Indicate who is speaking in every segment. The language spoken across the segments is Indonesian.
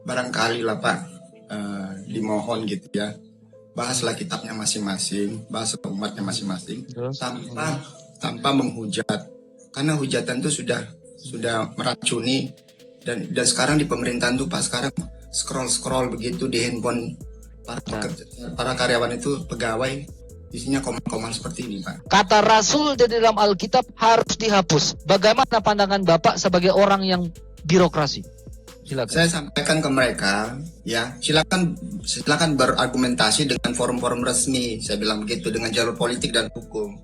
Speaker 1: barangkali lah Pak, dimohon gitu ya, bahaslah kitabnya masing-masing, bahaslah umatnya masing-masing, tanpa menghujat, karena hujatan itu sudah meracuni, dan sekarang di pemerintahan tuh Pak, sekarang scroll begitu di handphone para karyawan itu, pegawai, isinya komen-komen seperti ini Pak.
Speaker 2: Kata Rasul di dalam Alkitab harus dihapus. Bagaimana pandangan Bapak sebagai orang yang birokrasi? Silakan. Saya
Speaker 1: sampaikan ke mereka, ya silakan berargumentasi dengan forum-forum resmi. Saya bilang begitu, dengan jalur politik dan hukum.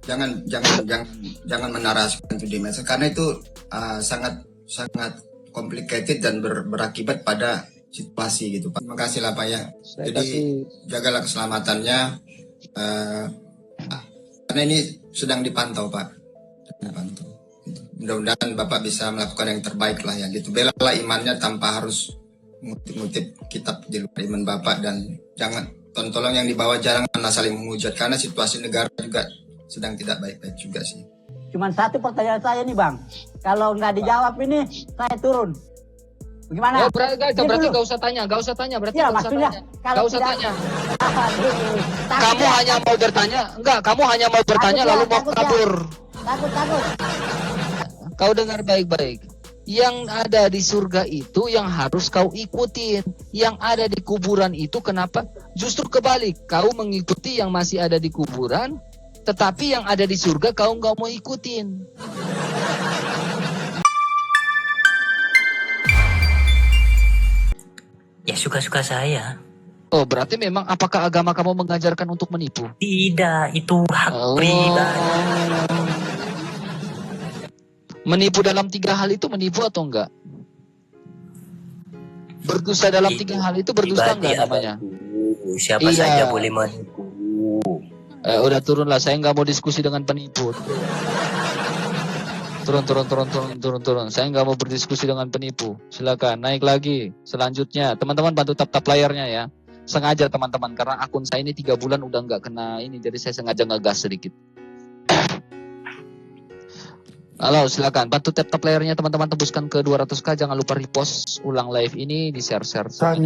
Speaker 1: Jangan menarasikan itu di medsos, karena itu sangat complicated dan berakibat pada situasi gitu Pak. Terima kasih lah Pak ya. Jadi jagalah keselamatannya, karena ini sedang dipantau Pak. Mudah-mudahan Bapak bisa melakukan yang terbaik lah ya gitu. Belalah imannya tanpa harus ngutip kitab di luar iman Bapak, dan jangan tolong yang dibawa jangan saling menghujat, karena situasi negara juga sedang tidak baik-baik juga sih.
Speaker 3: Cuman satu pertanyaan saya nih Bang, kalau nggak dijawab ini saya turun. Bagaimana?
Speaker 2: Oh, berarti nggak usah tanya, berarti
Speaker 3: ya,
Speaker 2: nggak usah tanya. Nggak usah tanya. Kamu hanya mau bertanya, kamu hanya mau bertanya lalu mau kabur.
Speaker 3: Takut.
Speaker 2: Kau dengar baik-baik. Yang ada di surga itu yang harus kau ikutin. Yang ada di kuburan itu kenapa? Justru kebalik. Kau mengikuti yang masih ada di kuburan, tetapi yang ada di surga kau nggak mau ikutin.
Speaker 4: Ya suka-suka saya.
Speaker 2: Oh, berarti memang apakah agama kamu mengajarkan untuk menipu?
Speaker 4: Tidak, itu hak pribadi.
Speaker 2: Menipu dalam 3 hal itu menipu atau enggak? Berdusta dalam 3 hal itu berdusta enggak namanya?
Speaker 4: Siapa saja boleh menipu.
Speaker 2: Udah turunlah, saya nggak mau diskusi dengan penipu. Turun. Saya nggak mau berdiskusi dengan penipu. Silakan naik lagi. Selanjutnya, teman-teman bantu tap layarnya ya. Sengaja teman-teman, karena akun saya ini 3 bulan udah nggak kena ini, jadi saya sengaja ngegas sedikit. Halo, silakan bantu tap layarnya teman-teman, tembuskan ke 200k. Jangan lupa repost ulang live ini, di share.
Speaker 5: Cancu.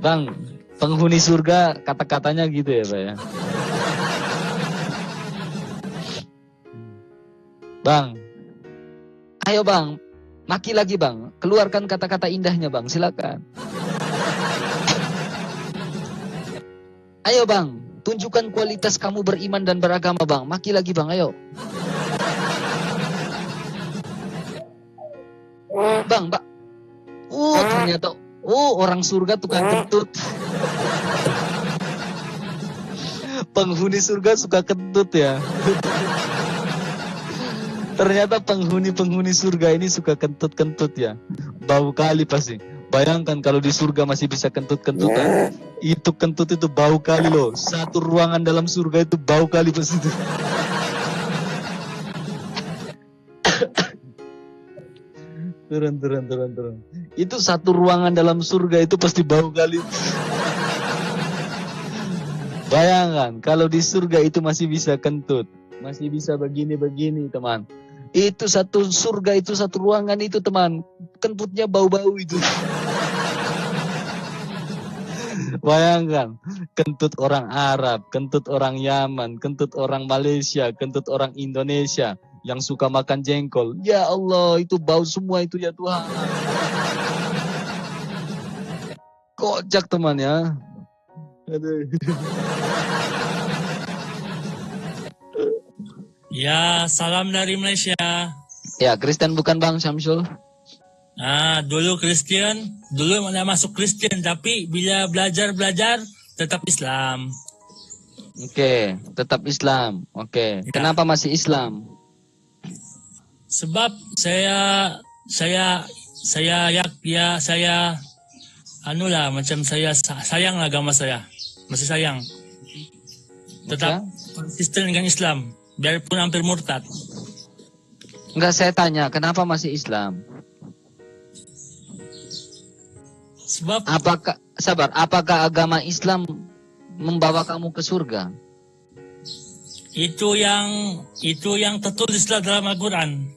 Speaker 2: Bang, penghuni surga kata-katanya gitu ya Pak ya. Bang, ayo Bang, maki lagi Bang, keluarkan kata-kata indahnya Bang, silakan. Ayo Bang, tunjukkan kualitas kamu beriman dan beragama Bang, maki lagi Bang, ayo. Bang, ternyata orang surga tukang kentut. Penghuni surga suka kentut ya. Ternyata penghuni surga ini suka kentut ya. Bau kali pasti. Bayangkan kalau di surga masih bisa kentut-kentutan. Itu kentut itu bau kali loh. Satu ruangan dalam surga itu bau kali pasti itu. Turun. Itu satu ruangan dalam surga itu pasti bau kali. Bayangkan kalau di surga itu masih bisa kentut, masih bisa begini teman. Itu satu surga, itu satu ruangan itu teman, kentutnya bau-bau itu. Bayangkan, kentut orang Arab, kentut orang Yaman, kentut orang Malaysia, kentut orang Indonesia yang suka makan jengkol. Ya Allah, itu bau semua itu ya Tuhan. Kocak teman ya. Aduh.
Speaker 6: Ya, salam dari Malaysia.
Speaker 2: Ya, Kristen bukan Bang Syamsul?
Speaker 6: Dulu Kristen, dulu mana masuk Kristen, tapi bila belajar tetap Islam.
Speaker 2: Oke, tetap Islam. Oke.
Speaker 6: Ya.
Speaker 2: Kenapa masih Islam?
Speaker 6: Sebab saya macam saya sayang agama saya. Masih sayang. Tetap konsisten dengan Islam, biarpun hampir murtad.
Speaker 2: Enggak, saya tanya, kenapa masih Islam?
Speaker 6: Sebab
Speaker 2: apakah agama Islam membawa kamu ke surga?
Speaker 6: itu yang tertulislah dalam Al-Quran.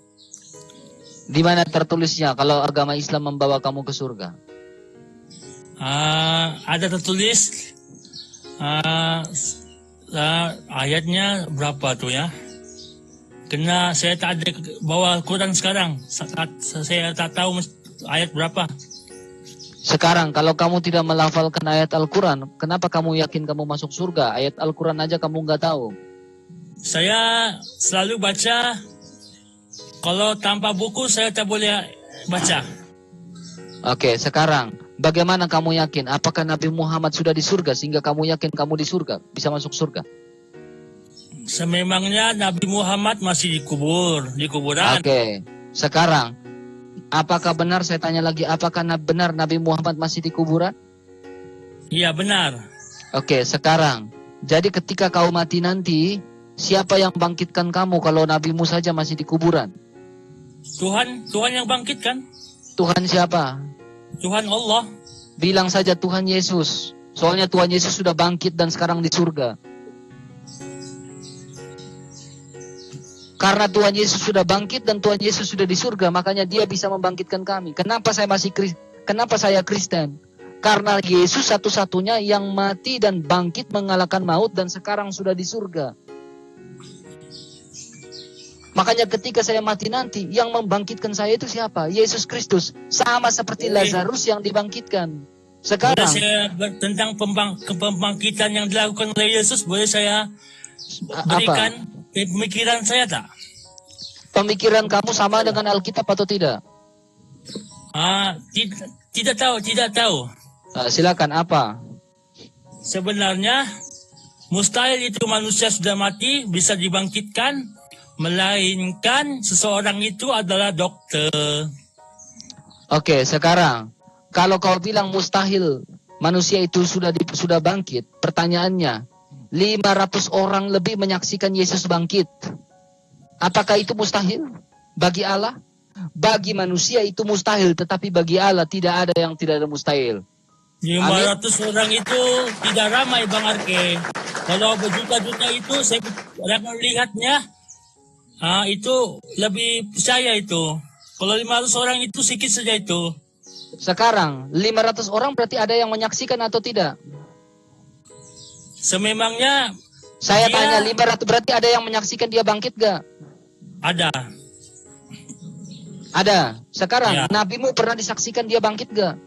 Speaker 2: Di mana tertulisnya kalau agama Islam membawa kamu ke surga?
Speaker 6: Ada tertulis ayatnya berapa tuh ya? Karena saya tak ada bawa Al-Quran sekarang. Saya tak tahu ayat berapa.
Speaker 2: Sekarang kalau kamu tidak melafalkan ayat Al-Quran, kenapa kamu yakin kamu masuk surga? Ayat Al-Quran aja kamu nggak tahu.
Speaker 6: Saya selalu baca. Kalau tanpa buku saya tak boleh baca.
Speaker 2: Oke, sekarang bagaimana kamu yakin? Apakah Nabi Muhammad sudah di surga sehingga kamu yakin kamu di surga, bisa masuk surga?
Speaker 6: Sememangnya Nabi Muhammad masih di kuburan.
Speaker 2: Oke, sekarang apakah benar, saya tanya lagi, apakah benar Nabi Muhammad masih di kuburan?
Speaker 6: Iya benar.
Speaker 2: Oke, sekarang jadi ketika kau mati nanti, siapa yang bangkitkan kamu kalau nabimu saja masih di kuburan?
Speaker 6: Tuhan yang bangkitkan.
Speaker 2: Tuhan siapa?
Speaker 6: Tuhan Allah.
Speaker 2: Bilang saja Tuhan Yesus. Soalnya Tuhan Yesus sudah bangkit dan sekarang di surga. Karena Tuhan Yesus sudah bangkit dan Tuhan Yesus sudah di surga, makanya Dia bisa membangkitkan kami. Kenapa saya Kristen? Karena Yesus satu-satunya yang mati dan bangkit mengalahkan maut dan sekarang sudah di surga. Makanya ketika saya mati nanti, yang membangkitkan saya itu siapa? Yesus Kristus. Sama seperti Lazarus yang dibangkitkan. Sekarang
Speaker 6: boleh saya tentang pembangkitan yang dilakukan oleh Yesus, boleh saya berikan pemikiran saya tak?
Speaker 2: Pemikiran kamu sama dengan Alkitab atau tidak?
Speaker 6: Tidak tahu.
Speaker 2: Silakan, apa?
Speaker 6: Sebenarnya mustahil itu manusia sudah mati bisa dibangkitkan, melainkan seseorang itu adalah dokter.
Speaker 2: Oke, sekarang kalau kau bilang mustahil manusia itu sudah bangkit, pertanyaannya 500 orang lebih menyaksikan Yesus bangkit. Apakah itu mustahil bagi Allah? Bagi manusia itu mustahil, tetapi bagi Allah tidak ada yang tidak ada mustahil.
Speaker 6: 500 orang itu tidak ramai Bang Arke. Kalau berjuta-juta itu saya melihatnya itu lebih percaya itu. Kalau 500 orang itu sedikit saja itu.
Speaker 2: Sekarang 500 orang berarti ada yang menyaksikan atau tidak?
Speaker 6: Sememangnya
Speaker 2: saya tanya 500 berarti ada yang menyaksikan dia bangkit gak? Ada. Sekarang
Speaker 6: ya.
Speaker 2: Nabimu pernah disaksikan dia bangkit gak?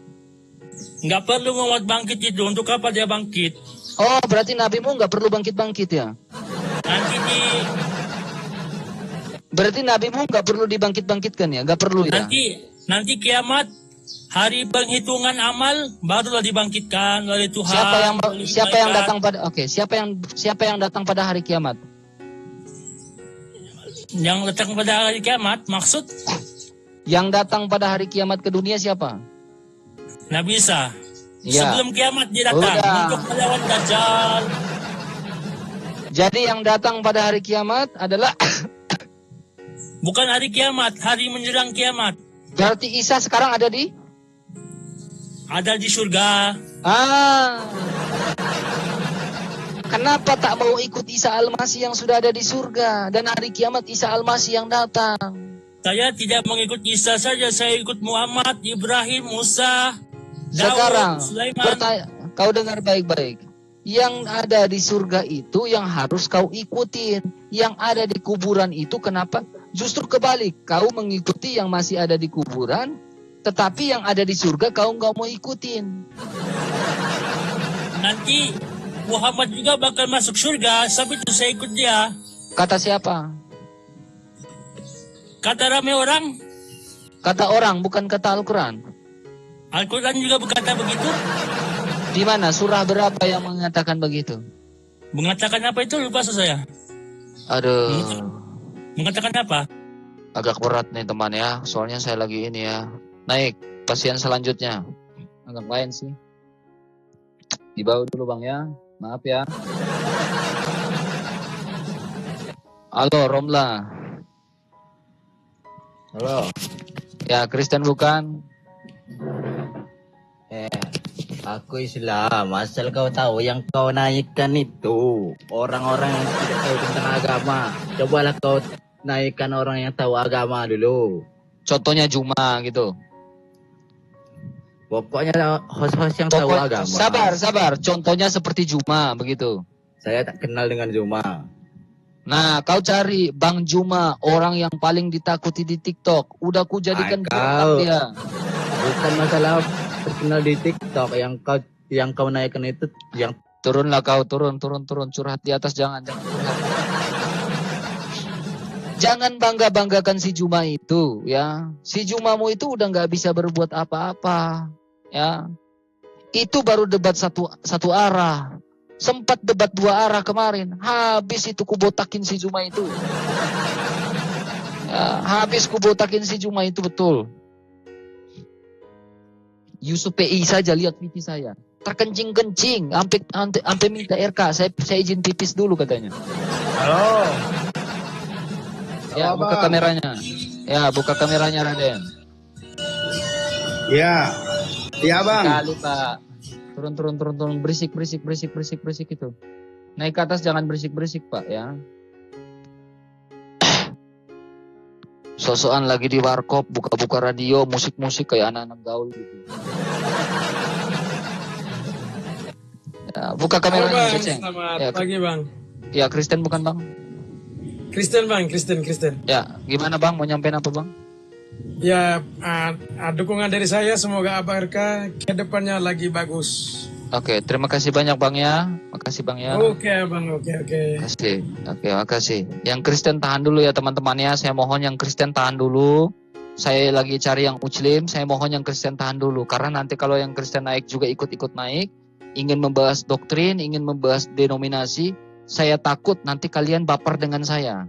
Speaker 6: Nggak perlu membuat bangkit itu. Untuk apa dia bangkit?
Speaker 2: Oh, berarti nabimu nggak perlu bangkit-bangkit ya? Berarti nabimu nggak perlu dibangkit-bangkitkan ya? Nggak perlu ya?
Speaker 6: Nanti kiamat, hari penghitungan amal barulah dibangkitkan oleh Tuhan.
Speaker 2: Siapa yang datang pada siapa yang datang pada hari kiamat?
Speaker 6: Yang datang pada hari kiamat maksud?
Speaker 2: Yang datang pada hari kiamat ke dunia siapa?
Speaker 6: Nabi Isa.
Speaker 2: Ya.
Speaker 6: Sebelum kiamat dia datang untuk melawan Dajjal.
Speaker 2: Jadi yang datang pada hari kiamat adalah
Speaker 6: bukan hari kiamat, hari menjelang kiamat.
Speaker 2: Berarti Isa sekarang ada di
Speaker 6: surga.
Speaker 2: Kenapa tak mau ikut Isa Al-Masih yang sudah ada di surga dan hari kiamat Isa Al-Masih yang datang?
Speaker 6: Saya tidak mengikut Isa saja, saya ikut Muhammad, Ibrahim, Musa,
Speaker 2: sekarang,
Speaker 6: Daud, Sulaiman.
Speaker 2: Kau dengar baik-baik. Yang ada di surga itu yang harus kau ikutin. Yang ada di kuburan itu kenapa? Justru kebalik. Kau mengikuti yang masih ada di kuburan, tetapi yang ada di surga kau nggak mau ikutin.
Speaker 6: Nanti Muhammad juga bakal masuk surga, tapi itu saya ikut dia.
Speaker 2: Kata siapa?
Speaker 6: Kata ramai orang.
Speaker 2: Kata orang, bukan kata Al-Quran.
Speaker 6: Al-Quran juga berkata begitu.
Speaker 2: Di mana? Surah berapa yang mengatakan begitu?
Speaker 6: Mengatakan apa itu? Lupa saya.
Speaker 2: Aduh.
Speaker 6: Mengatakan apa?
Speaker 2: Agak berat nih teman ya. Soalnya saya lagi ini ya. Naik, pasien selanjutnya. Agak lain sih. Dibawa dulu bang ya. Maaf ya. Halo Romla.
Speaker 5: Halo.
Speaker 2: Ya Kristen bukan?
Speaker 5: Aku Islam, asal kau tahu yang kau naikkan itu orang-orang yang tidak tahu tentang agama. Cobalah kau naikkan orang yang tahu agama dulu.
Speaker 2: Contohnya Juma gitu.
Speaker 5: Pokoknya host-host yang tahu agama.
Speaker 2: Sabar. Contohnya seperti Juma begitu.
Speaker 5: Saya tak kenal dengan Juma.
Speaker 2: Nah, kau cari Bang Juma, orang yang paling ditakuti di TikTok. Udah ku jadikan botak dia.
Speaker 5: Bukan masalah terkenal di TikTok, yang kau naikkan itu yang
Speaker 2: Turunlah kau, turun curhat di atas, jangan curhat. Jangan banggakan si Juma itu, ya. Si Jumamu itu udah nggak bisa berbuat apa-apa, ya. Itu baru debat satu arah. Sempat debat dua arah kemarin. Habis itu kubotakin si Juma itu. Ya, habis kubotakin si Juma itu betul. Yusuf PI saja lihat pipis saya. Terkencing-kencing. Sampai minta RK. Saya izin pipis dulu katanya.
Speaker 7: Halo.
Speaker 2: Ya, buka kameranya. Ya, buka kameranya Raden.
Speaker 1: Ya, iya bang.
Speaker 2: Sekali Pak. Turun. Berisik itu. Naik ke atas jangan berisik Pak ya. Sosokan lagi di warkop, buka-buka radio, musik-musik kayak anak-anak gaul gitu. Ya, buka kameranya Ceceng.
Speaker 7: Selamat pagi bang.
Speaker 2: Ya, Kristen bukan bang?
Speaker 7: Kristen bang, Kristen.
Speaker 2: Ya, gimana bang? Mau nyampein apa bang?
Speaker 7: Ya, dukungan dari saya semoga ABRK ke depannya lagi bagus.
Speaker 2: Oke, terima kasih banyak bang ya. Makasih bang ya.
Speaker 7: Oke bang, oke.
Speaker 2: Makasih. Yang Kristen tahan dulu ya teman-temannya. Saya mohon yang Kristen tahan dulu. Saya lagi cari yang Muslim. Saya mohon yang Kristen tahan dulu. Karena nanti kalau yang Kristen naik juga ikut-ikut naik. Ingin membahas doktrin, ingin membahas denominasi. Saya takut nanti kalian baper dengan saya.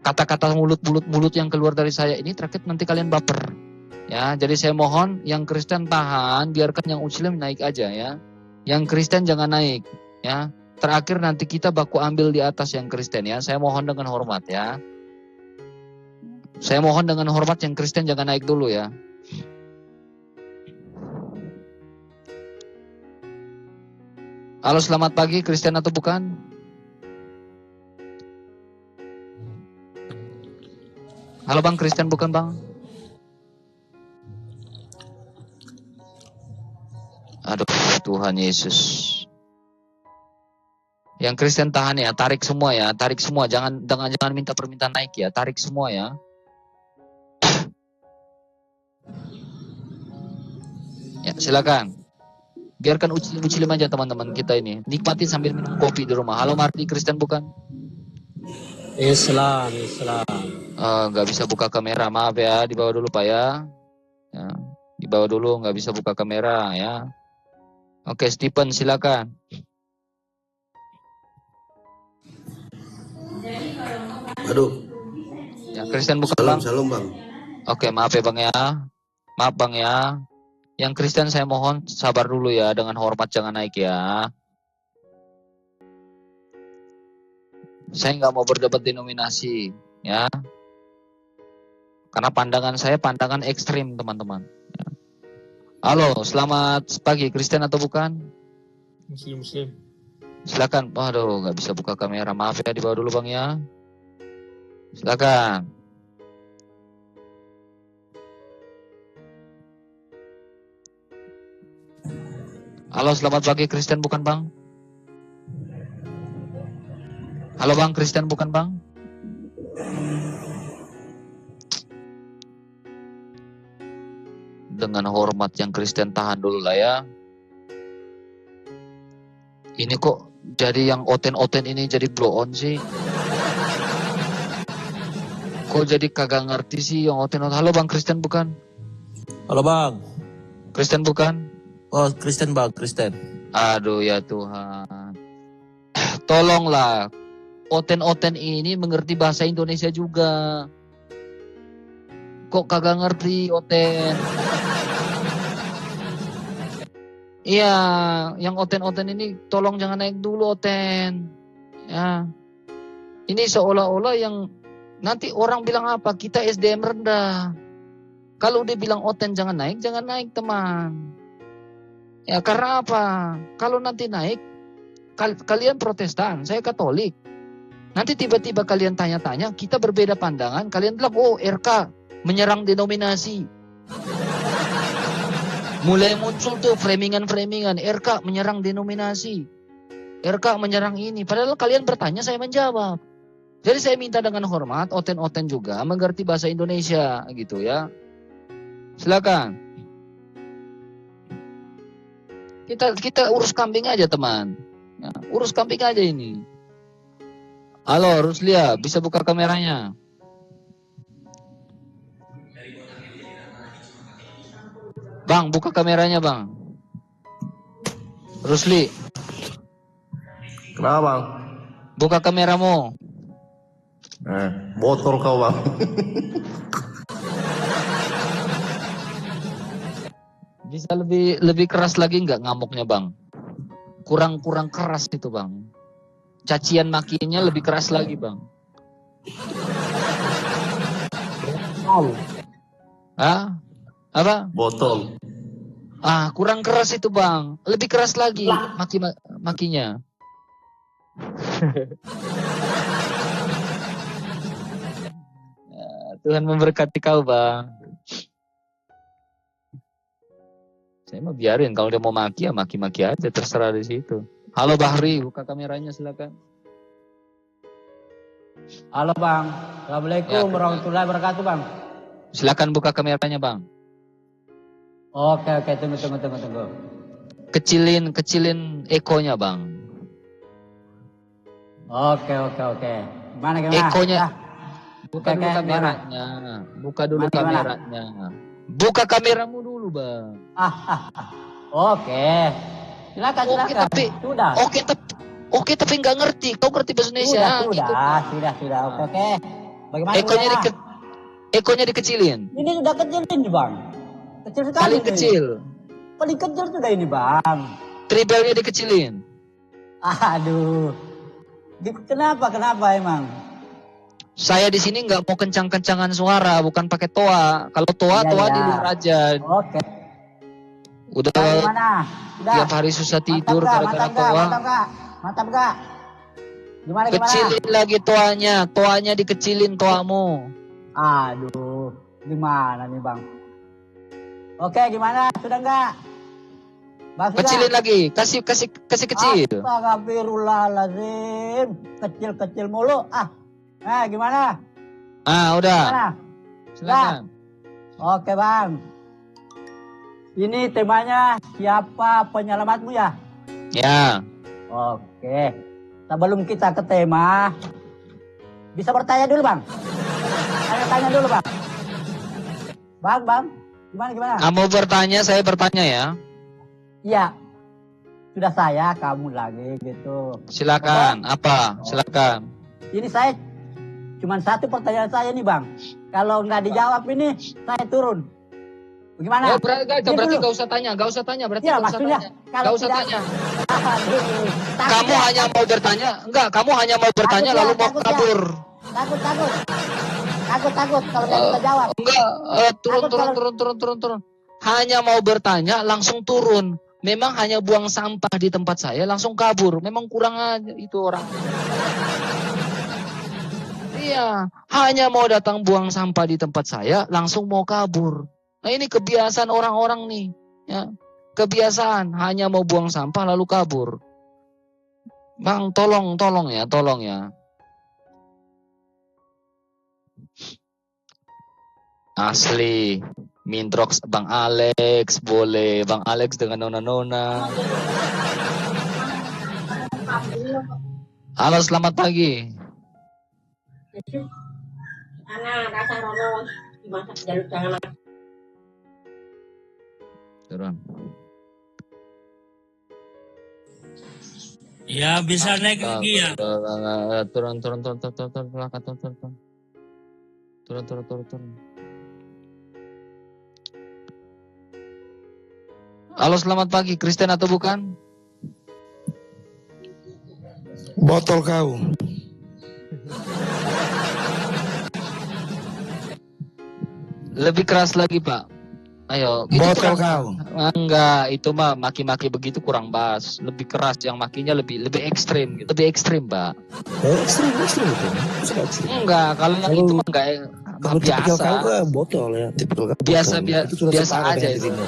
Speaker 2: Kata-kata mulut yang keluar dari saya ini terakhir nanti kalian baper. Ya, jadi saya mohon yang Kristen tahan, biarkan yang Muslim naik aja ya. Yang Kristen jangan naik ya. Terakhir nanti kita baku ambil di atas yang Kristen ya. Saya mohon dengan hormat ya. Saya mohon dengan hormat yang Kristen jangan naik dulu ya. Halo, selamat pagi, Kristen atau bukan? Halo bang, Kristen bukan bang? Aduh, Tuhan Yesus. Yang Kristen tahan ya, tarik semua ya, jangan minta permintaan naik ya, tarik semua ya. Ya, silakan. Biarkan ucilim aja teman-teman kita ini. Nikmati sambil minum kopi di rumah. Halo Marti, Kristen bukan?
Speaker 8: Islam.
Speaker 2: Nggak bisa buka kamera, maaf ya, dibawa dulu Pak ya. Ya, dibawa dulu, nggak bisa buka kamera ya. Oke, Stephen silakan.
Speaker 9: Aduh.
Speaker 2: Ya, Kristen bukan bang?
Speaker 9: Salam bang.
Speaker 2: Oke, maaf ya bang ya. Maaf bang ya. Yang Kristen saya mohon sabar dulu ya, dengan hormat jangan naik ya. Saya nggak mau berdebat denominasi ya. Karena pandangan saya pandangan ekstrim teman-teman. Ya. Halo, selamat pagi, Kristen atau bukan?
Speaker 7: Muslim.
Speaker 2: Silakan. Aduh, nggak bisa buka kamera, maaf ya, dibawa dulu bang ya. Silakan. Halo, selamat pagi, Kristen bukan bang? Halo bang, Kristen bukan bang? Dengan hormat yang Kristen tahan dulu lah ya. Ini kok jadi yang oten-oten ini jadi blow on sih? Kok jadi kagak ngerti sih yang oten-oten? Halo bang, Kristen bukan?
Speaker 8: Halo bang.
Speaker 2: Kristen bukan?
Speaker 8: Oh, Kristen bang, Kristen.
Speaker 2: Aduh ya Tuhan. Tolonglah. Oten-oten ini mengerti bahasa Indonesia juga. Kok kagak ngerti oten? Iya, yang oten-oten ini tolong jangan naik dulu oten. Ya. Ini seolah-olah yang nanti orang bilang apa? Kita SDM rendah. Kalau dia bilang oten jangan naik teman. Ya karena apa? Kalau nanti naik, kalian Protestan, saya Katolik. Nanti tiba-tiba kalian tanya-tanya, kita berbeda pandangan, kalian bilang, oh RK menyerang denominasi. Mulai muncul tuh framingan-framingan, RK menyerang denominasi. RK menyerang ini. Padahal kalian bertanya, saya menjawab. Jadi saya minta dengan hormat, oten-oten juga mengerti bahasa Indonesia gitu ya. Silakan. Kita urus kambing aja teman. Ya, urus kambing aja ini. Halo Ruslia, bisa buka kameranya? Bang, buka kameranya bang. Rusli.
Speaker 9: Kenapa bang?
Speaker 2: Buka kameramu.
Speaker 9: Botol kau bang.
Speaker 2: Bisa lebih keras lagi nggak ngamuknya bang? Kurang keras itu bang. Cacian makinya lebih keras lagi bang. Ah, apa?
Speaker 9: Botol.
Speaker 2: Ah, kurang keras itu bang. Lebih keras lagi makinya. Ya, Tuhan memberkati kau bang. Saya mau biarin kalau dia mau maki ya maki-maki aja, terserah di situ. Halo Bahri, buka kameranya silakan.
Speaker 3: Halo bang, assalamualaikum warahmatullahi wabarakatuh bang.
Speaker 2: Silakan buka kameranya bang.
Speaker 3: Oke, tunggu.
Speaker 2: Kecilin ekonya bang.
Speaker 3: Oke. Gimana?
Speaker 2: Ekonya. Buka dulu
Speaker 3: Gimana?
Speaker 2: kameranya. Buka dulu
Speaker 3: Gimana?
Speaker 2: kameranya. Buka kameramu dulu bang.
Speaker 3: Oke. Silakan. Sudah.
Speaker 2: Oke tapi nggak ngerti. Kau ngerti bahasa Indonesia?
Speaker 3: Sudah. Oke. Bagaimana?
Speaker 2: Ekonya dikecilin.
Speaker 3: Ini sudah kecil ini bang. Kecil sekali. Paling kecil sudah ini bang.
Speaker 2: Tribelnya dikecilin.
Speaker 3: Aduh. Kenapa emang?
Speaker 2: Saya di sini nggak mau kencang-kencangan suara, bukan pakai toa. Kalau toa di luar aja.
Speaker 3: Oke.
Speaker 2: Udah.
Speaker 3: Gimana?
Speaker 2: Tiap hari susah tidur gara-gara toa.
Speaker 3: Mantap gak? Gimana?
Speaker 2: Kecilin lagi toanya dikecilin toamu.
Speaker 3: Aduh, gimana nih bang? Oke, gimana? Sudah enggak?
Speaker 2: Kecilin lagi, kasih kecil.
Speaker 3: Astagfirullahaladzim, kecil mulu. Gimana?
Speaker 2: Udah.
Speaker 3: Gimana?
Speaker 2: Silakan.
Speaker 3: Oke bang. Ini temanya siapa penyelamatmu ya?
Speaker 2: Ya.
Speaker 3: Oke. Sebelum kita ke tema, bisa bertanya dulu bang. Tanya dulu bang. Bang, gimana?
Speaker 2: Kamu bertanya, saya bertanya ya.
Speaker 3: Iya. Sudah saya, kamu lagi gitu.
Speaker 2: Silakan. Apa? Silakan.
Speaker 3: Ini saya cuman satu pertanyaan saya nih bang. Kalau nggak dijawab ini saya turun. Bagaimana?
Speaker 2: Oh, berarti nggak usah tanya. Berarti
Speaker 3: ya,
Speaker 2: nggak usah tanya. Nggak usah tanya. Kamu
Speaker 3: ya.
Speaker 2: hanya mau bertanya. Enggak, kamu hanya mau bertanya
Speaker 3: Takut
Speaker 2: lalu
Speaker 3: ya,
Speaker 2: mau kabur.
Speaker 3: Takut kalau nggak bisa jawab.
Speaker 2: Enggak, turun. Hanya mau bertanya langsung turun. Memang hanya buang sampah di tempat saya langsung kabur. Memang kurang aja itu orang. Iya, hanya mau datang buang sampah di tempat saya langsung mau kabur. Nah ini kebiasaan orang-orang nih, ya. Kebiasaan hanya mau buang sampah lalu kabur. Bang, tolong ya. Asli, Mintrox Bang Alex, boleh Bang Alex dengan nona-nona. Halo, selamat pagi. Turun.
Speaker 6: Ya bisa naik lagi ya.
Speaker 2: Turun. Halo, selamat pagi. Kristen atau bukan?
Speaker 7: Botol kau.
Speaker 2: Lebih keras lagi, Pak. Ayo, itu
Speaker 9: Botol
Speaker 2: kurang.
Speaker 9: kau.
Speaker 2: Enggak, itu mah maki-maki begitu kurang bas. Lebih keras yang makinya lebih ekstrim gitu. Lebih ekstrim, Pak.
Speaker 9: Ekstrim itu.
Speaker 2: Enggak, kalau yang itu mah enggak
Speaker 9: Kalau tipikal
Speaker 2: biasa.
Speaker 9: kau kan botol ya, tipikal kau
Speaker 2: Biasa
Speaker 9: botol.
Speaker 2: biasa
Speaker 9: Itu sudah
Speaker 2: biasa
Speaker 9: setara
Speaker 2: aja
Speaker 9: dengan
Speaker 2: itu.
Speaker 9: dirimu.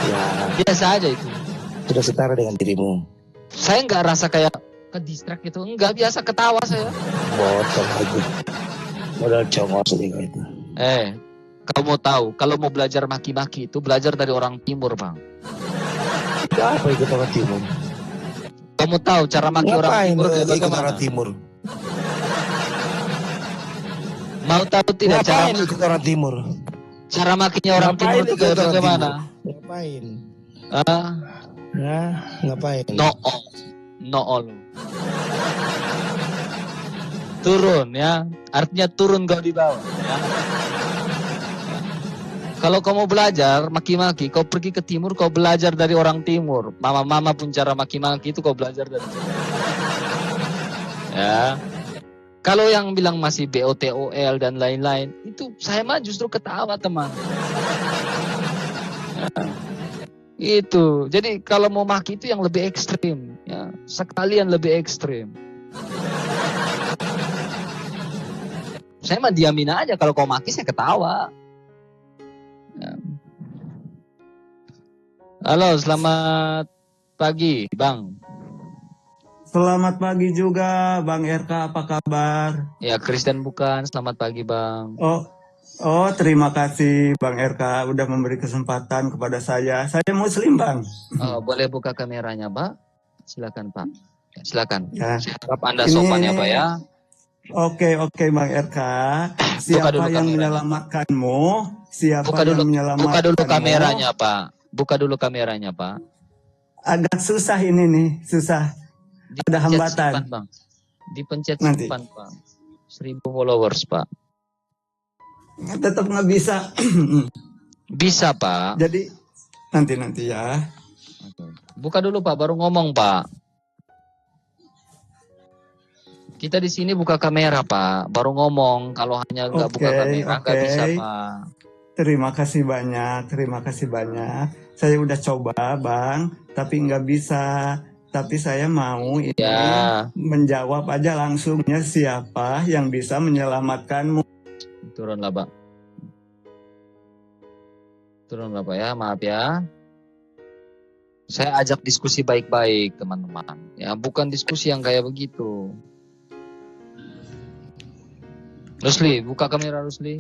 Speaker 9: Ya,
Speaker 2: Biasa aja itu.
Speaker 9: sudah setara dengan dirimu.
Speaker 2: Saya enggak rasa kayak ke distract itu. Enggak, biasa ketawa saya.
Speaker 9: Botol aja. Modal congos kau itu.
Speaker 2: Kau mau tahu, kalau mau belajar maki-maki itu belajar dari orang timur, Bang.
Speaker 9: Apa ikut orang timur?
Speaker 2: Kamu tahu cara maki orang
Speaker 9: Ngapain
Speaker 2: timur kayak
Speaker 9: ikut
Speaker 2: bagaimana?
Speaker 9: orang timur?
Speaker 2: Mau tahu tidak
Speaker 9: Ngapain ikut orang timur?
Speaker 2: cara makinya orang
Speaker 9: Ngapain
Speaker 2: timur itu
Speaker 9: ikut
Speaker 2: kayak
Speaker 9: orang
Speaker 2: bagaimana?
Speaker 9: timur? Ngapain?
Speaker 2: Ah,
Speaker 9: Nah, ngapain?
Speaker 2: nool. Turun ya, artinya turun kau di bawah. Ya. Kalau kau mau belajar maki-maki, kau pergi ke timur, kau belajar dari orang timur. Mama-mama pun cara maki-maki itu kau belajar dari timur. Ya. Kalau yang bilang masih BOTOL dan lain-lain, itu saya mah justru ketawa, teman. Ya. Itu. Jadi kalau mau maki itu yang lebih ekstrim, ya. Sekalian lebih ekstrim. Saya mah diamin aja, kalau kau maki saya ketawa. Ya. Halo, selamat pagi, Bang.
Speaker 10: Selamat pagi juga, Bang RK, apa kabar?
Speaker 2: Ya, Kristen bukan. Selamat pagi, Bang.
Speaker 10: Oh, terima kasih Bang RK udah memberi kesempatan kepada saya. Saya Muslim, Bang.
Speaker 2: Oh, boleh buka kameranya, Pak? Silakan, Pak. Ya, silakan.
Speaker 10: Ya.
Speaker 2: Saya harap Anda sopan ya, Pak ya.
Speaker 10: Oke, Bang RK. Siapa yang menyelamatkanmu? Siapa yang menyelamatkanmu?
Speaker 2: Buka dulu kameranya, Pak. Buka dulu kameranya, Pak.
Speaker 10: Agak susah ini nih, susah. Ada hambatan.
Speaker 2: Simpan, Bang. Dipencet
Speaker 10: Nanti.
Speaker 2: simpan, Pak. 1000 followers, Pak.
Speaker 10: Tetap nggak bisa.
Speaker 2: Bisa, Pak.
Speaker 10: Jadi nanti ya.
Speaker 2: Buka dulu, Pak, baru ngomong, Pak. Kita di sini buka kamera, Pak. Baru ngomong. Kalau hanya nggak buka kamera, nggak bisa, Pak.
Speaker 10: Terima kasih banyak. Saya udah coba, Bang, tapi nggak bisa. Tapi saya mau ini menjawab aja langsungnya, siapa yang bisa menyelamatkanmu.
Speaker 2: Turunlah, Pak. Turunlah, Pak ya. Maaf ya. Saya ajak diskusi baik-baik, teman-teman. Ya, bukan diskusi yang kayak begitu. Rusli, buka kamera, Rusli.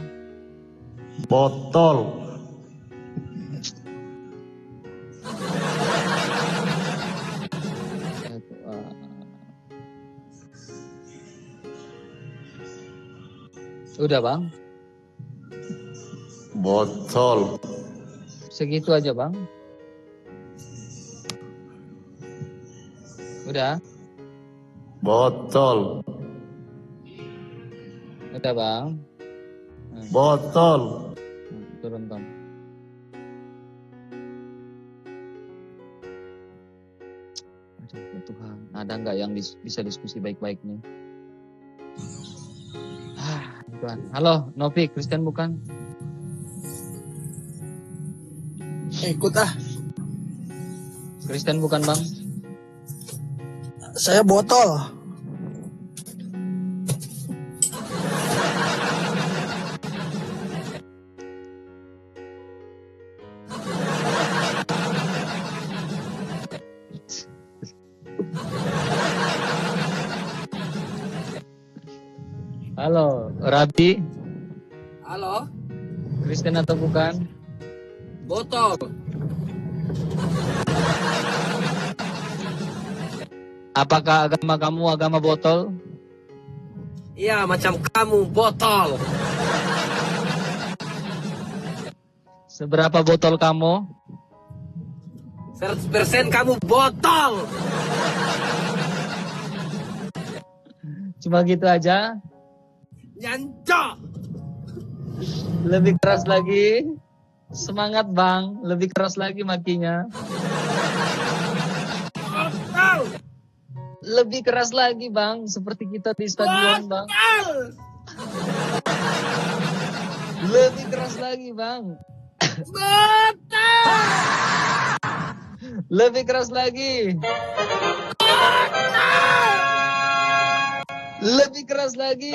Speaker 9: Botol.
Speaker 2: Udah, Bang.
Speaker 9: Botol.
Speaker 2: Segitu aja, Bang. Udah.
Speaker 9: Botol.
Speaker 2: Udah, Bang.
Speaker 9: Botol.
Speaker 2: Turun, Bang. Aduh, ya Tuhan. Ada nggak yang bisa diskusi baik-baik nih? Tuhan. Halo, Novi, Kristen bukan?
Speaker 11: Ikut ah.
Speaker 2: Kristen bukan, Bang?
Speaker 11: Saya botol.
Speaker 2: Halo, Rabi.
Speaker 11: Halo,
Speaker 2: Kristen atau bukan?
Speaker 11: botol.
Speaker 2: Apakah agama kamu agama botol?
Speaker 11: Iya, macam kamu botol.
Speaker 2: Seberapa botol kamu?
Speaker 11: 100% kamu botol.
Speaker 2: Cuma gitu aja?
Speaker 11: Nyanco.
Speaker 2: Lebih keras lagi. Semangat, Bang. Lebih keras lagi makinya. Lebih keras lagi, Bang. Seperti kita di stadion, Bang. Lebih keras lagi, Bang. Lebih keras lagi. Lebih keras lagi.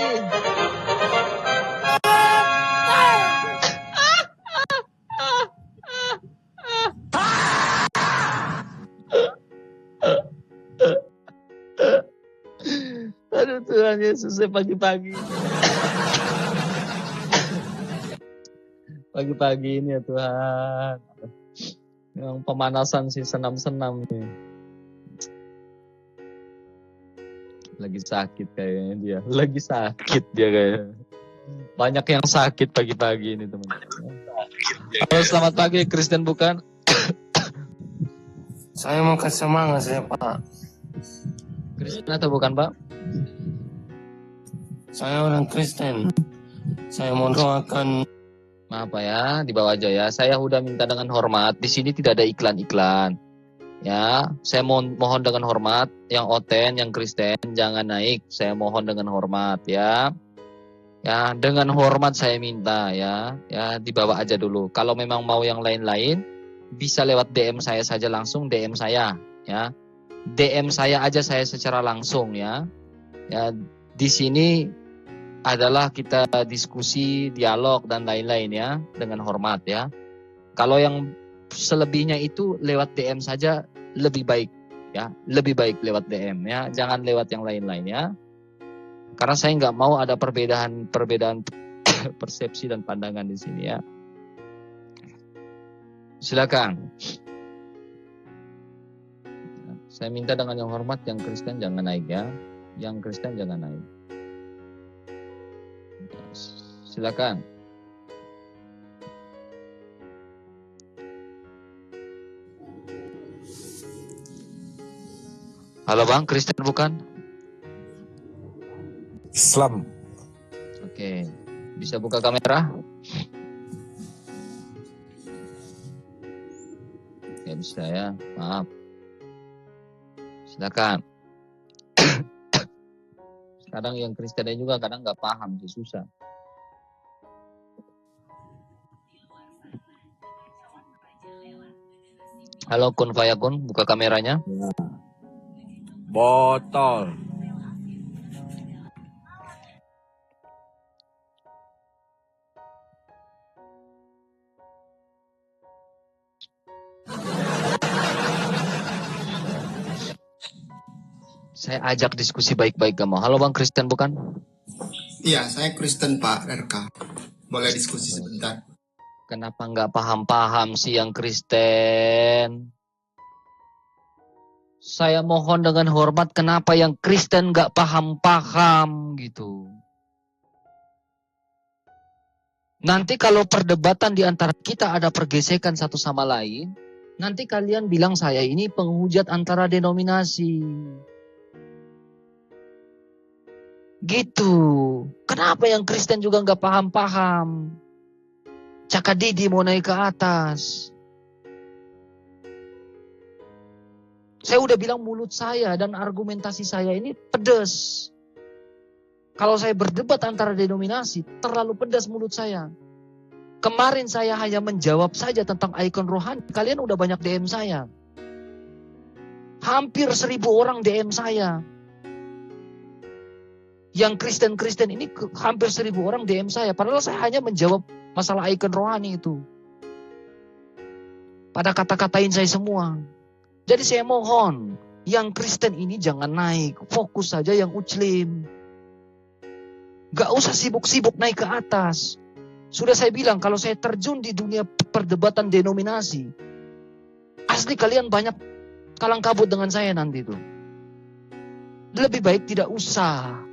Speaker 2: Aduh Tuhan Yesus, pagi-pagi. Pagi-pagi ini ya Tuhan. Yang pemanasan sih, senam-senam nih. Lagi sakit kayaknya dia. Lagi sakit dia kayaknya. Banyak yang sakit pagi-pagi ini teman-teman. Halo, selamat pagi, Kristen bukan?
Speaker 12: Saya mau kasih semangat saya Pak.
Speaker 2: Kristen atau bukan Pak?
Speaker 12: Saya orang Kristen. Saya mau doakan.
Speaker 2: Maaf Pak ya, di bawah aja ya. Saya udah minta dengan hormat. Di sini tidak ada iklan-iklan. Ya, saya mohon dengan hormat. Yang oten, yang Kristen jangan naik. Saya mohon dengan hormat ya. Ya, dengan hormat saya minta ya. Ya, dibawa aja dulu. Kalau memang mau yang lain-lain, bisa lewat DM saya saja langsung, DM saya ya. DM saya aja saya secara langsung ya. Ya, di sini adalah kita diskusi, dialog dan lain-lain ya, dengan hormat ya. Kalau yang selebihnya itu lewat DM saja lebih baik ya, lebih baik lewat DM ya, jangan lewat yang lain-lain ya. Karena saya nggak mau ada perbedaan persepsi dan pandangan di sini ya. Silakan. Saya minta dengan yang hormat, yang Kristen jangan naik ya, yang Kristen jangan naik. Silakan. Halo Bang, Kristen bukan?
Speaker 13: Islam.
Speaker 2: Oke, bisa buka kamera? Ya bisa ya, maaf. Silakan. Kadang yang Kristennya juga kadang nggak paham sih, susah. Halo Kun Fayakun, buka kameranya.
Speaker 13: Botol.
Speaker 2: Saya ajak diskusi baik-baik kamu. Halo Bang, Kristen bukan?
Speaker 1: Iya, saya Kristen Pak RK. Boleh diskusi sebentar?
Speaker 2: Kenapa nggak paham-paham sih yang Kristen? Saya mohon dengan hormat, kenapa yang Kristen nggak paham-paham gitu? Nanti kalau perdebatan di antara kita ada pergesekan satu sama lain, nanti kalian bilang saya ini penghujat antara denominasi. Gitu. Kenapa yang Kristen juga nggak paham-paham? Cakadidi mau naik ke atas. Saya udah bilang mulut saya dan argumentasi saya ini pedas. Kalau saya berdebat antara denominasi, terlalu pedas mulut saya. Kemarin saya hanya menjawab saja tentang ikon rohani. Kalian udah banyak DM saya. Hampir 1.000 orang DM saya. Yang Kristen-Kristen ini hampir 1.000 orang DM saya. Padahal saya hanya menjawab masalah ikon rohani itu. Pada kata-katain saya semua. Jadi saya mohon, yang Kristen ini jangan naik. Fokus saja yang Muslim. Gak usah sibuk-sibuk naik ke atas. Sudah saya bilang, kalau saya terjun di dunia perdebatan denominasi, asli kalian banyak kalang kabut dengan saya nanti itu. Lebih baik tidak usah.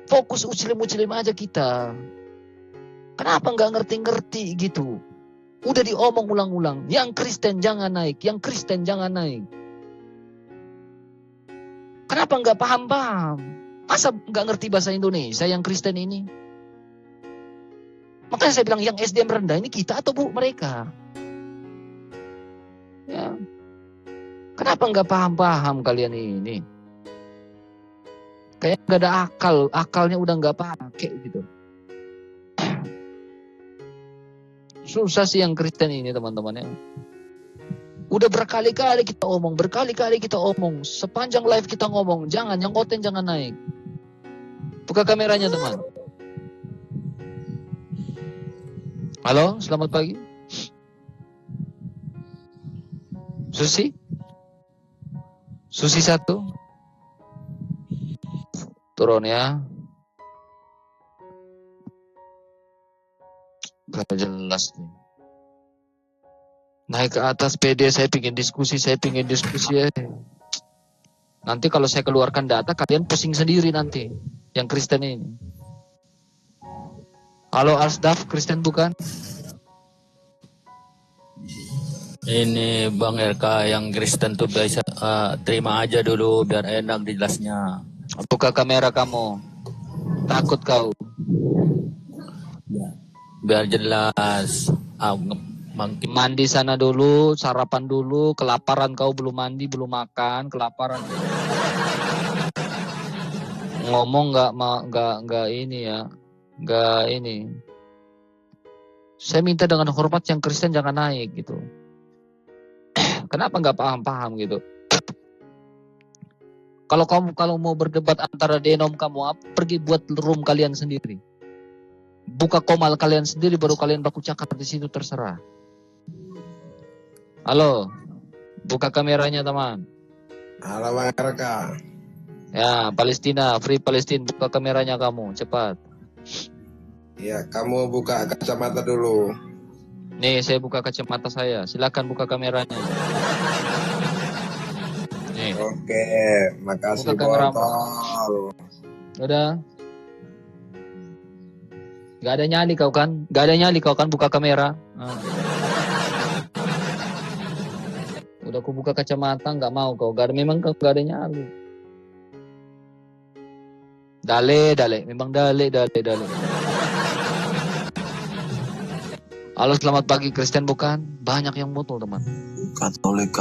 Speaker 2: Fokus Muslim aja kita. Kenapa nggak ngerti-ngerti gitu? Udah diomong ulang-ulang. Yang Kristen jangan naik, yang Kristen jangan naik. Kenapa nggak paham-paham? Masa nggak ngerti bahasa Indonesia yang Kristen ini? Makanya saya bilang yang SDM rendah ini kita atau mereka? Ya. Kenapa nggak paham-paham kalian ini? Kayak nggak ada akalnya udah nggak pakai gitu. Susah sih yang Kristen ini teman-teman ya. Udah berkali-kali kita omong, sepanjang live kita ngomong, jangan, yang konten jangan naik. Buka kameranya teman. Halo, selamat pagi. Susi 1. Turun ya. Gak jelas nih. Naik ke atas PD, saya pingin diskusi ya. Nanti kalau saya keluarkan data, kalian pusing sendiri nanti. Yang Kristen ini. Halo Arsdaf, Kristen bukan?
Speaker 8: Ini Bang RK yang Kristen tuh bisa terima aja dulu biar enak jelasnya.
Speaker 2: Buka kamera kamu. Takut kau.
Speaker 8: Biar jelas.
Speaker 2: Mandi sana dulu, sarapan dulu, kelaparan kau belum mandi, belum makan, kelaparan. Ngomong nggak ini ya, nggak ini. Saya minta dengan hormat yang Kristen jangan naik gitu. Kenapa nggak paham gitu? Kalau mau berdebat antara denom kamu, pergi buat room kalian sendiri. Buka komal kalian sendiri, baru kalian baku cakap di situ, terserah. Halo, buka kameranya teman.
Speaker 11: Halo Bang RK.
Speaker 2: Ya, Palestina, Free Palestine, buka kameranya kamu, cepat.
Speaker 11: Ya, kamu buka kacamata dulu.
Speaker 2: Nih, saya buka kacamata saya. Silakan buka kameranya. Nih.
Speaker 11: Oke, makasih
Speaker 2: botol. Udah. Gak ada nyali kau kan? Buka kamera. Nah. Udah aku buka kacamata, nggak mau kau. Memang kau gak ada nyali. Memang dale. Halo, selamat pagi, Kristen bukan? Banyak yang mutul teman.
Speaker 9: Katolik.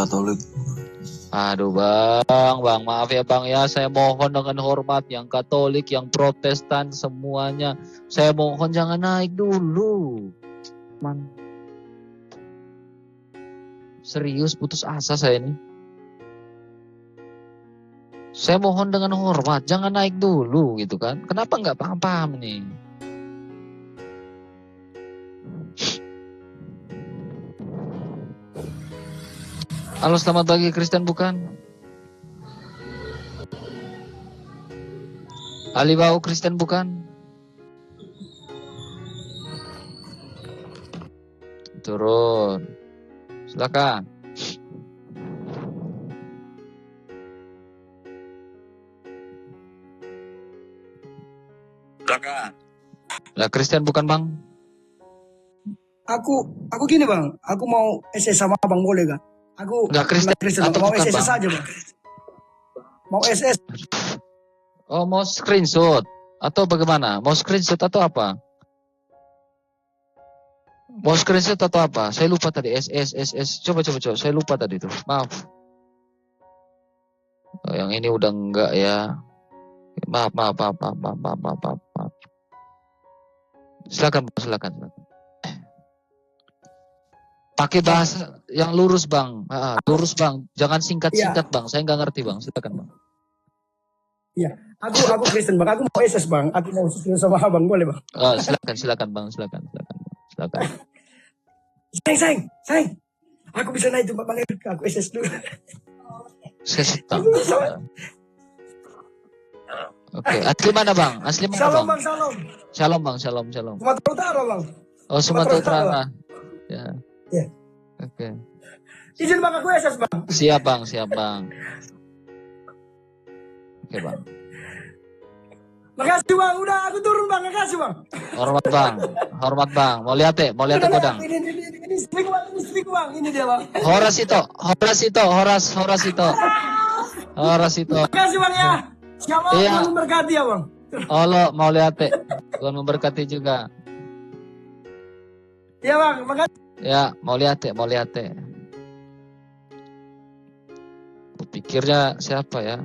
Speaker 2: Aduh bang, maaf ya bang ya, saya mohon dengan hormat yang Katolik, yang Protestan semuanya, saya mohon jangan naik dulu. Man. Serius putus asa saya ini. Saya mohon dengan hormat, jangan naik dulu gitu kan. Kenapa nggak paham-paham nih? Halo, selamat pagi, Kristen bukan? Alibau, Kristen bukan? Turun. Silakan. Lah, Kristen bukan bang?
Speaker 13: Aku gini bang, aku mau SS sama abang boleh gak? Aku
Speaker 2: nggak Kristen atau
Speaker 13: mau
Speaker 2: bukan
Speaker 13: SS
Speaker 2: bang?
Speaker 13: saja bang. Mau SS.
Speaker 2: Oh, mau screenshot atau bagaimana? Mau screenshot atau apa? Mau screenshot atau apa? Saya lupa tadi. SS. Coba. Saya lupa tadi tuh. Maaf. Oh, yang ini udah enggak ya. Maaf. Silakan. Pakai bahasa yang lurus bang. Lurus bang. Jangan singkat bang. Saya nggak ngerti bang. Silakan bang.
Speaker 13: Iya. Aku Kristen bang. Aku mau SS bang. Aku mau screen sama abang boleh bang?
Speaker 2: Oh, silakan bang. Silakan.
Speaker 13: Sayang. Aku bisa naik tuh bang. Aku SS dulu.
Speaker 2: Saya setang. Oke. Asli mana bang?
Speaker 13: Shalom
Speaker 2: bang?
Speaker 13: Shalom.
Speaker 2: Shalom.
Speaker 13: Sumatera Utara bang.
Speaker 2: Oh, Sumatera Utara. Ya.
Speaker 13: Iya.
Speaker 2: Oke.
Speaker 13: Izin bang aku SS bang.
Speaker 2: Siap bang. Oke bang.
Speaker 13: Makasih bang, udah aku turun bang, makasih bang.
Speaker 2: Hormat bang. Mau lihat kodang.
Speaker 13: Ini strik bang, ini dia bang.
Speaker 2: Horas itu.
Speaker 13: Makasih bang ya. Shalom, Tuhan memberkati ya bang.
Speaker 2: Allah mau lihat Tuhan memberkati juga.
Speaker 13: Iya bang, makasih.
Speaker 2: Ya, mau lihat. Pikirnya siapa ya?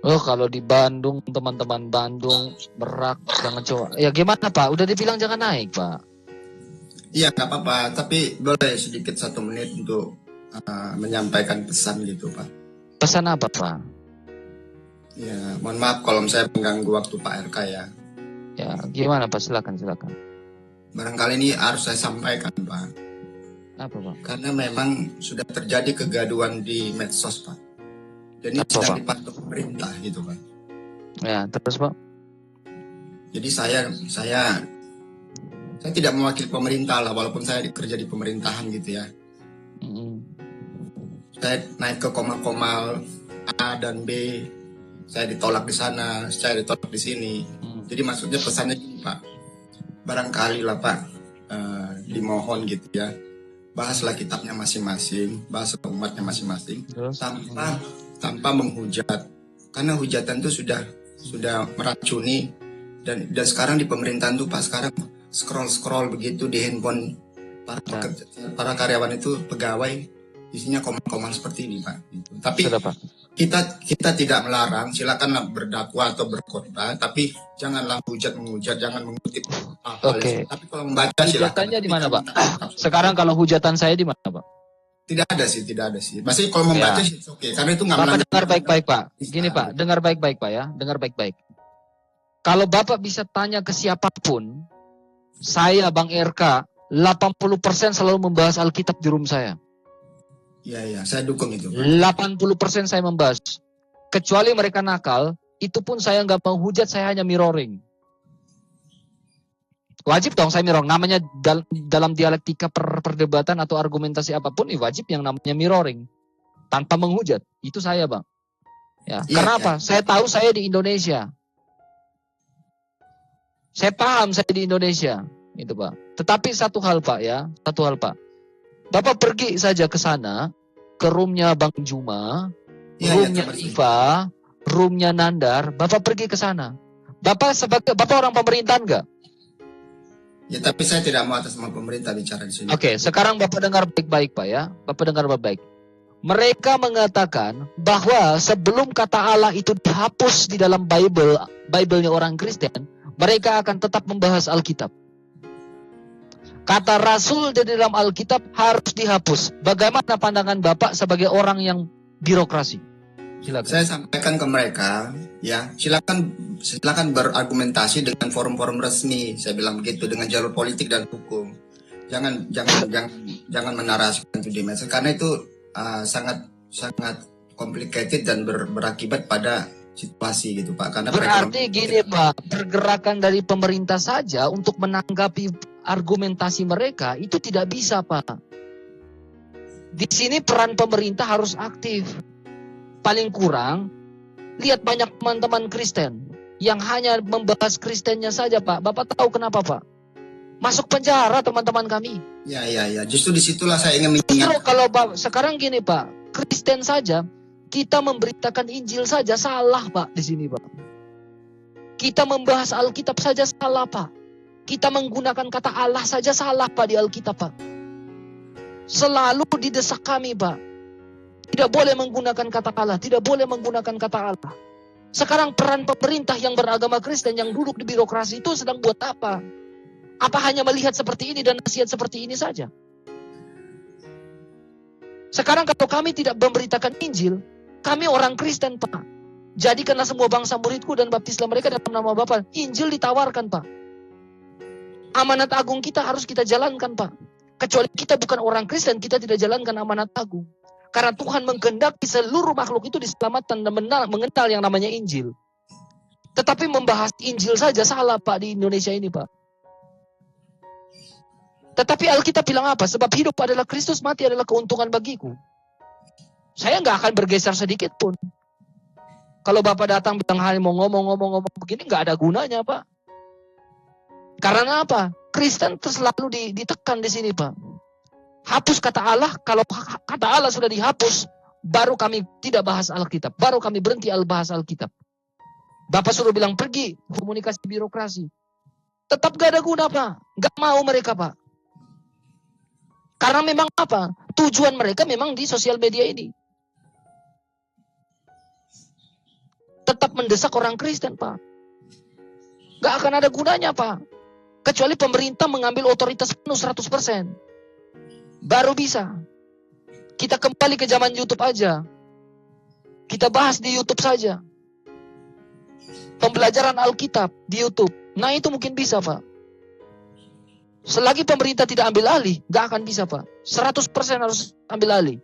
Speaker 2: Oh, kalau di Bandung, teman-teman Bandung, Merak, jangan coba. Ya gimana Pak? Udah dibilang jangan naik Pak.
Speaker 1: Iya nggak apa-apa, tapi boleh sedikit 1 menit untuk menyampaikan pesan gitu Pak.
Speaker 2: Pesan apa Pak?
Speaker 1: Ya, mohon maaf kalau saya mengganggu waktu Pak RK ya.
Speaker 2: Ya, gimana Pak? Silakan.
Speaker 1: Barangkali ini harus saya sampaikan Pak.
Speaker 2: Apa Pak?
Speaker 1: Karena memang sudah terjadi kegaduhan di medsos Pak. Jadi
Speaker 2: Apa,
Speaker 1: sedang
Speaker 2: Pak?
Speaker 1: dipantau pemerintah gitu Pak.
Speaker 2: Ya, terus Pak?
Speaker 1: Jadi saya tidak mewakili pemerintah lah, walaupun saya kerja di pemerintahan gitu ya. Saya naik ke koma-koma A dan B, saya ditolak di sana, saya ditolak di sini. Jadi maksudnya pesannya gini Pak, barangkali lah Pak, dimohon gitu ya, bahaslah kitabnya masing-masing, bahaslah umatnya masing-masing, tanpa menghujat, karena hujatan itu sudah meracuni, dan sekarang di pemerintahan tuh Pak, sekarang scroll begitu di handphone para karyawan itu, pegawai, isinya koma-koma seperti ini Pak. Gitu. Tapi kita tidak melarang, silakanlah berdakwah atau berkhotbah, tapi janganlah menghujat, jangan mengutip.
Speaker 2: Oke.
Speaker 1: Tapi kalau membaca silakan.
Speaker 2: Hujatannya di mana Pak? Sekarang kalau hujatan saya di mana Pak?
Speaker 1: Tidak ada sih. Maksudnya kalau membaca sih oke, karena itu nggak
Speaker 2: Bapak dengar baik-baik Pak. Gini Pak, dengar baik-baik Pak ya, dengar baik-baik. Kalau Bapak bisa tanya ke siapapun, saya Bang RK 80% selalu membahas Alkitab di room saya.
Speaker 1: Iya, saya dukung itu.
Speaker 2: 80% saya membahas. Kecuali mereka nakal, itu pun saya nggak mau hujat, saya hanya mirroring. Wajib dong saya mirroring. Namanya dalam dialektika perdebatan atau argumentasi apapun, wajib yang namanya mirroring. Tanpa menghujat. Itu saya Bang. Ya. Karena apa? Saya tahu saya di Indonesia. Saya paham saya di Indonesia. Itu Pak. Tetapi satu hal Pak ya. Bapak pergi saja ke sana, ke roomnya Bang Juma, roomnya Iva, roomnya Nandar, Bapak pergi ke sana. Bapak orang pemerintahan enggak?
Speaker 1: Ya, tapi saya tidak mau atas nama pemerintah bicara di sini.
Speaker 2: Oke, sekarang Bapak dengar baik-baik Pak ya. Bapak dengar baik-baik. Mereka mengatakan bahwa sebelum kata Allah itu dihapus di dalam Bible-nya orang Kristen, mereka akan tetap membahas Alkitab. Kata Rasul di dalam Alkitab harus dihapus. Bagaimana pandangan Bapak sebagai orang yang birokrasi? Silakan.
Speaker 1: Saya sampaikan ke mereka, ya, silakan berargumentasi dengan forum-forum resmi. Saya bilang begitu, dengan jalur politik dan hukum. Jangan menarasikan itu di medsos, karena itu sangat complicated dan berakibat pada situasi gitu Pak. Karena
Speaker 2: berarti gini Pak, pergerakan dari pemerintah saja untuk menanggapi argumentasi mereka itu tidak bisa Pak. Di sini peran pemerintah harus aktif. Paling kurang, lihat banyak teman-teman Kristen yang hanya membahas Kristennya saja Pak. Bapak tahu kenapa Pak? Masuk penjara teman-teman kami.
Speaker 1: Ya. Justru disitulah saya ingin mengingat.
Speaker 2: Kalau sekarang gini Pak, Kristen saja, kita memberitakan Injil saja salah Pak di sini Pak. Kita membahas Alkitab saja salah Pak. Kita menggunakan kata Allah saja salah Pak di Alkitab Pak. Selalu didesak kami Pak. Tidak boleh menggunakan kata Allah, tidak boleh menggunakan kata Allah. Sekarang peran pemerintah yang beragama Kristen yang duduk di birokrasi itu sedang buat apa? Apa hanya melihat seperti ini dan nasihat seperti ini saja? Sekarang kalau kami tidak memberitakan Injil, kami orang Kristen Pak. Jadikanlah semua bangsa muridku dan baptislah mereka dalam nama Bapa. Injil ditawarkan Pak. Amanat agung kita harus kita jalankan Pak. Kecuali kita bukan orang Kristen, kita tidak jalankan amanat agung. Karena Tuhan mengkehendaki seluruh makhluk itu diselamatkan dan mengenal yang namanya Injil. Tetapi membahas Injil saja salah Pak di Indonesia ini Pak. Tetapi Alkitab bilang apa? Sebab hidup adalah Kristus, mati adalah keuntungan bagiku. Saya nggak akan bergeser sedikit pun. Kalau Bapak datang bilang hari mau ngomong begini, nggak ada gunanya Pak. Karena apa? Kristen terus selalu ditekan di sini Pak. Hapus kata Allah, kalau kata Allah sudah dihapus, baru kami tidak bahas Alkitab. Baru kami berhenti bahas Alkitab. Bapak suruh bilang pergi, komunikasi birokrasi. Tetap gak ada guna Pak. Gak mau mereka Pak. Karena memang apa? Tujuan mereka memang di sosial media ini. tetap mendesak orang Kristen, Pak. Gak akan ada gunanya, Pak. Kecuali pemerintah mengambil otoritas penuh 100%. Baru bisa. Kita kembali ke zaman YouTube aja. Kita bahas di YouTube saja. Pembelajaran Alkitab di YouTube. Nah itu mungkin bisa, Pak. Selagi pemerintah tidak ambil alih, gak akan bisa, Pak. 100% harus ambil alih.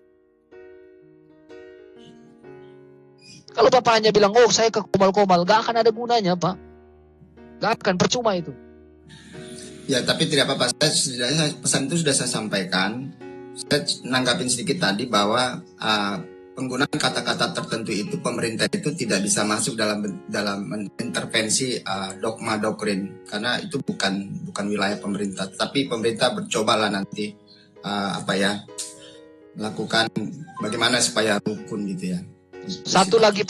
Speaker 2: Kalau Bapak hanya bilang, oh saya ke komal-komal, gak akan ada gunanya, Pak. Gak akan, percuma itu.
Speaker 1: Ya, tapi tidak apa-apa. Pesan itu sudah saya sampaikan. Saya nanggapin sedikit tadi bahwa penggunaan kata-kata tertentu itu pemerintah itu tidak bisa masuk dalam intervensi dogma doktrin, karena itu bukan wilayah pemerintah. Tapi pemerintah bercobalah nanti melakukan bagaimana supaya rukun gitu ya.
Speaker 2: Satu lagi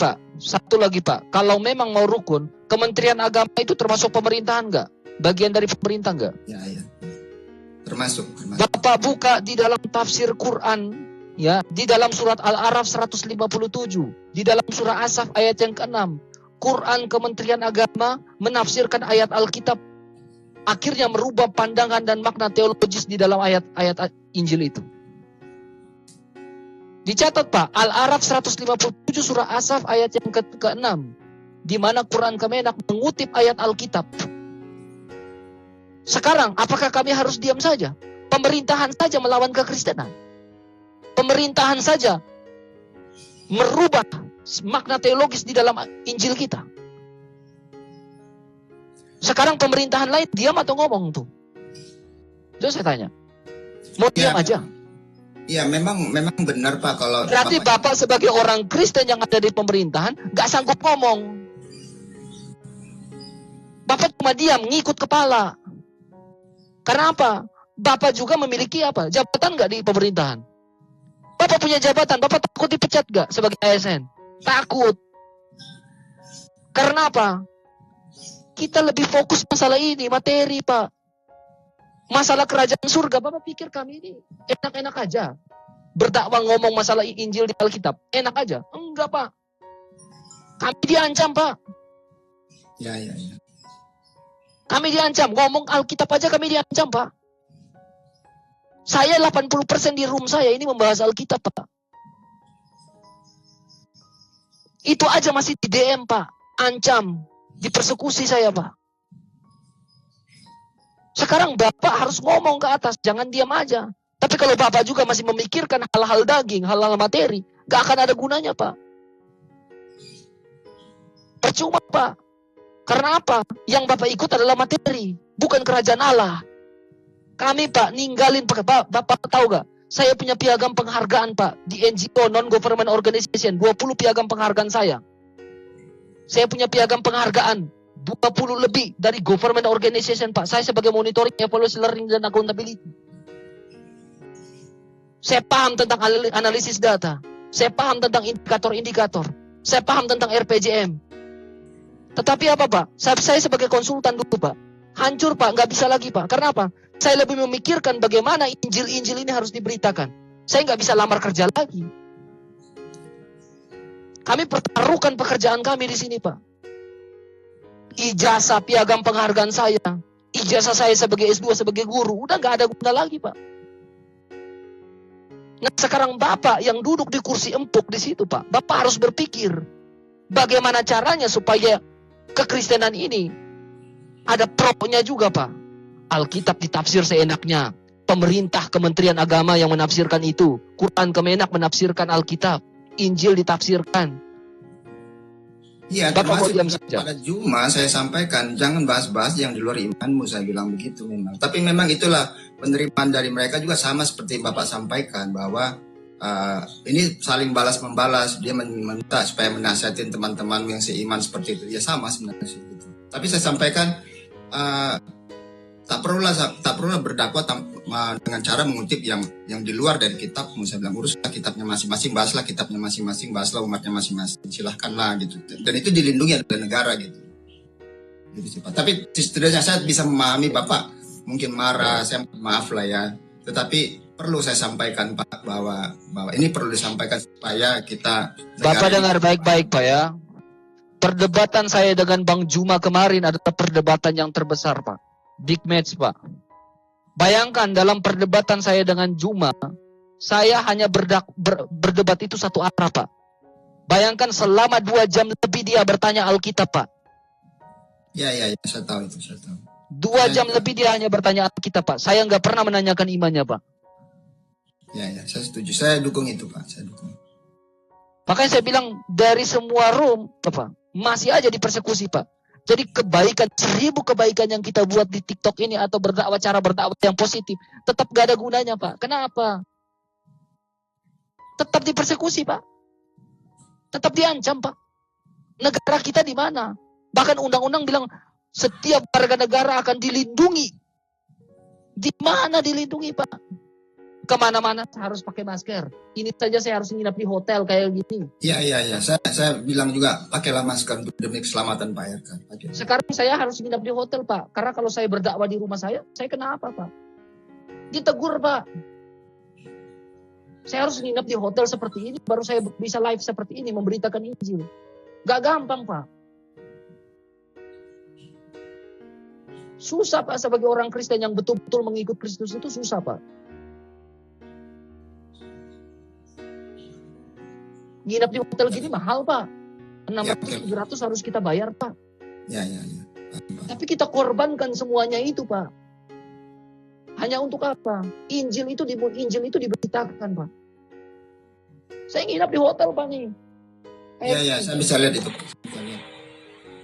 Speaker 2: Pak, kalau memang mau rukun, Kementerian Agama itu termasuk pemerintahan nggak? Bagian dari pemerintah nggak?
Speaker 1: Ya. Termasuk.
Speaker 2: Bapak buka di dalam tafsir Quran, ya, di dalam surat Al-A'raf 157, di dalam surah Asaf ayat yang ke-6, Quran Kementerian Agama menafsirkan ayat Alkitab, akhirnya merubah pandangan dan makna teologis di dalam ayat-ayat Injil itu. Dicatat Pak, Al-A'raf 157 surah Asaf ayat yang ke-6, di mana Quran Kemenak mengutip ayat Alkitab. Sekarang, apakah kami harus diam saja? Pemerintahan saja melawan kekristenan. Pemerintahan saja merubah makna teologis di dalam Injil kita. Sekarang pemerintahan lain diam atau ngomong tuh? Itu saya tanya. Mau diam aja?
Speaker 1: Iya, memang benar Pak kalau.
Speaker 2: Berarti Bapak sebagai orang Kristen yang ada di pemerintahan gak sanggup ngomong. Bapak cuma diam, ngikut kepala. Karena apa? Bapak juga memiliki apa? Jabatan gak di pemerintahan? Bapak punya jabatan, Bapak takut dipecat gak sebagai ASN? Takut. Karena apa? Kita lebih fokus masalah ini, materi Pak. Masalah kerajaan surga, Bapak pikir kami ini enak-enak aja. Berdakwah ngomong masalah Injil di Alkitab, enak aja? Enggak Pak. Kami diancam Pak.
Speaker 1: Ya.
Speaker 2: Kami diancam, ngomong Alkitab aja kami diancam Pak. Saya 80% di room saya ini membahas Alkitab Pak. Itu aja masih di DM Pak. Ancam, dipersekusi saya Pak. Sekarang Bapak harus ngomong ke atas, jangan diam aja. Tapi kalau Bapak juga masih memikirkan hal-hal daging, hal-hal materi, gak akan ada gunanya Pak. Percuma Pak. Karena apa? Yang Bapak ikut adalah materi, bukan kerajaan Allah. Kami Pak, ninggalin Pak. Bapak tahu gak? Saya punya piagam penghargaan Pak di NGO Non-Government Organization, 20 piagam penghargaan saya. Saya punya piagam penghargaan 20 lebih dari government organization Pak. Saya sebagai monitoring, evaluasi, learning, dan accountability. Saya paham tentang analisis data. Saya paham tentang indikator-indikator. Saya paham tentang RPJM. Tetapi apa Pak? Saya sebagai konsultan dulu Pak. Hancur Pak, nggak bisa lagi Pak. Karena apa? Saya lebih memikirkan bagaimana Injil-Injil ini harus diberitakan. Saya nggak bisa lamar kerja lagi. Kami pertaruhkan pekerjaan kami di sini Pak. Ijazah piagam penghargaan saya, ijazah saya sebagai S2 sebagai guru, udah nggak ada guna lagi Pak. Nah sekarang Bapak yang duduk di kursi empuk di situ Pak, Bapak harus berpikir bagaimana caranya supaya kekristenan ini ada pro-nya juga Pak. Alkitab ditafsir seenaknya, pemerintah Kementerian Agama yang menafsirkan itu, Quran Kemenak menafsirkan Alkitab, Injil ditafsirkan.
Speaker 1: Iya, termasuk pada Juma saya sampaikan jangan bahas-bahas yang di luar imanmu, saya bilang begitu memang. Tapi memang itulah penerimaan dari mereka juga sama seperti Bapak sampaikan bahwa ini saling balas membalas. Dia meminta supaya menasihatin teman-teman yang seiman seperti itu. Ya sama sebenarnya sih gitu. Tapi saya sampaikan tak perlulah berdakwah dengan cara mengutip yang di luar dari kitab. Saya bilang uruslah kitabnya masing-masing, bahaslah kitabnya masing-masing, bahaslah umatnya masing-masing, silahkanlah gitu. Dan itu dilindungi oleh negara gitu sih Pak. Tapi setidaknya saya bisa memahami Bapak mungkin marah, saya maaf lah ya. Tetapi perlu saya sampaikan Pak bahwa ini perlu disampaikan supaya kita.
Speaker 2: Bapak dengar baik-baik Pak ya. Perdebatan saya dengan Bang Juma kemarin adalah perdebatan yang terbesar, Pak. Big match, Pak. Bayangkan dalam perdebatan saya dengan Juma, saya hanya berdebat itu satu arah, Pak. Bayangkan selama 2 jam lebih dia bertanya Alkitab, Pak.
Speaker 1: Ya, saya tahu itu, saya tahu.
Speaker 2: 2 jam lebih dia hanya bertanya Alkitab, Pak. Saya nggak pernah menanyakan imannya, Pak.
Speaker 1: Ya, saya setuju. Saya dukung itu, Pak. Saya dukung.
Speaker 2: Makanya saya bilang dari semua room, apa, masih aja dipersekusi, Pak. Jadi kebaikan, 1000 kebaikan yang kita buat di TikTok ini atau berdakwah, cara berdakwah yang positif, tetap gak ada gunanya, Pak. Kenapa? Tetap dipersekusi, Pak. Tetap diancam, Pak. Negara kita di mana? Bahkan undang-undang bilang setiap warga negara akan dilindungi. Di mana dilindungi, Pak? Kemana-mana harus pakai masker. Ini saja saya harus nginap di hotel kayak gini.
Speaker 1: Iya. Saya bilang juga pakailah masker demi keselamatan Pak RK.
Speaker 2: Sekarang saya harus nginap di hotel, Pak. Karena kalau saya berdakwah di rumah saya kena apa, Pak? Ditegur, Pak. Saya harus nginap di hotel seperti ini, baru saya bisa live seperti ini, memberitakan Injil. Gak gampang, Pak. Susah, Pak, sebagai orang Kristen yang betul-betul mengikut Kristus itu susah, Pak. Nginap di hotel gini mahal, Pak. 600-700 harus kita bayar, Pak.
Speaker 1: Ya.
Speaker 2: Tapi kita korbankan semuanya itu, Pak. Hanya untuk apa? Injil itu diberitakan, Pak. Saya nginap di hotel, Pak, nih.
Speaker 1: Iya, saya bisa lihat itu.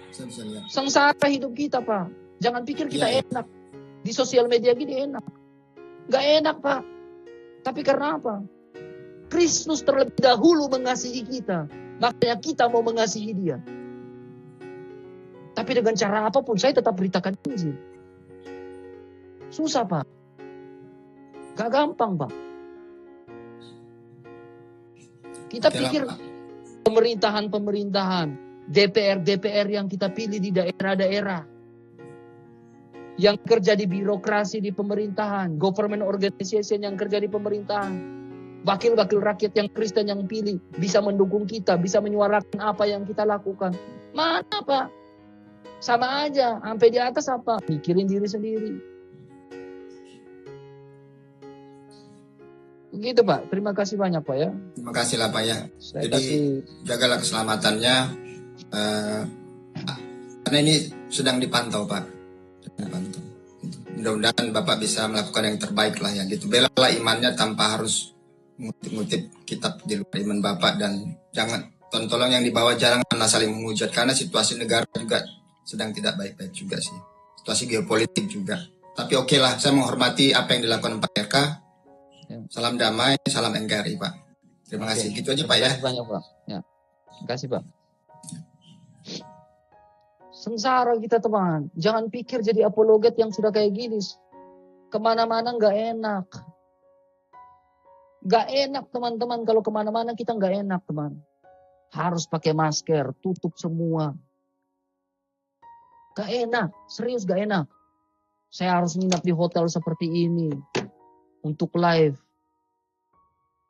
Speaker 1: Saya bisa lihat.
Speaker 2: Sengsara hidup kita, Pak. Jangan pikir kita enak. Di sosial media gini enak. Gak enak, Pak. Tapi karena apa? Kristus terlebih dahulu mengasihi kita. Makanya kita mau mengasihi dia. Tapi dengan cara apapun saya tetap beritakan Injil. Susah, Pak. Gak gampang, Pak. Kita pikir pemerintahan, DPR yang kita pilih di daerah-daerah. Yang kerja di birokrasi di pemerintahan, government organization yang kerja di pemerintahan. Wakil-wakil rakyat yang Kristen yang pilih bisa mendukung kita, bisa menyuarakan apa yang kita lakukan. Mana, Pak? Sama aja, sampai di atas apa? Mikirin diri sendiri. Begitu, Pak. Terima kasih banyak, Pak, ya.
Speaker 1: Terima kasih lah, Pak, ya.
Speaker 2: Saya
Speaker 1: Jadi jagalah keselamatannya. Karena ini sedang dipantau, Pak. Dipantau. Mudah-mudahan Bapak bisa melakukan yang terbaik lah, ya. Gitu. Belalah imannya tanpa harus ngutip kitab di luar iman Bapak, dan jangan tolong yang dibawa jangan saling menghujat karena situasi negara juga sedang tidak baik-baik juga sih, situasi geopolitik juga. Tapi oke lah, saya menghormati apa yang dilakukan Pak RK. Salam damai, salam NKRI, Pak. Terima kasih. Gitu aja, Pak, ya.
Speaker 2: Terima kasih banyak, Pak. Ya. Terima kasih, Pak. Sengsara kita, teman. Jangan pikir jadi apologet yang sudah kayak gini. Kemana-mana nggak enak. Gak enak, teman-teman. Kalau kemana-mana kita gak enak, teman. Harus pakai masker, tutup semua. Gak enak, serius gak enak. Saya harus nginap di hotel seperti ini untuk live.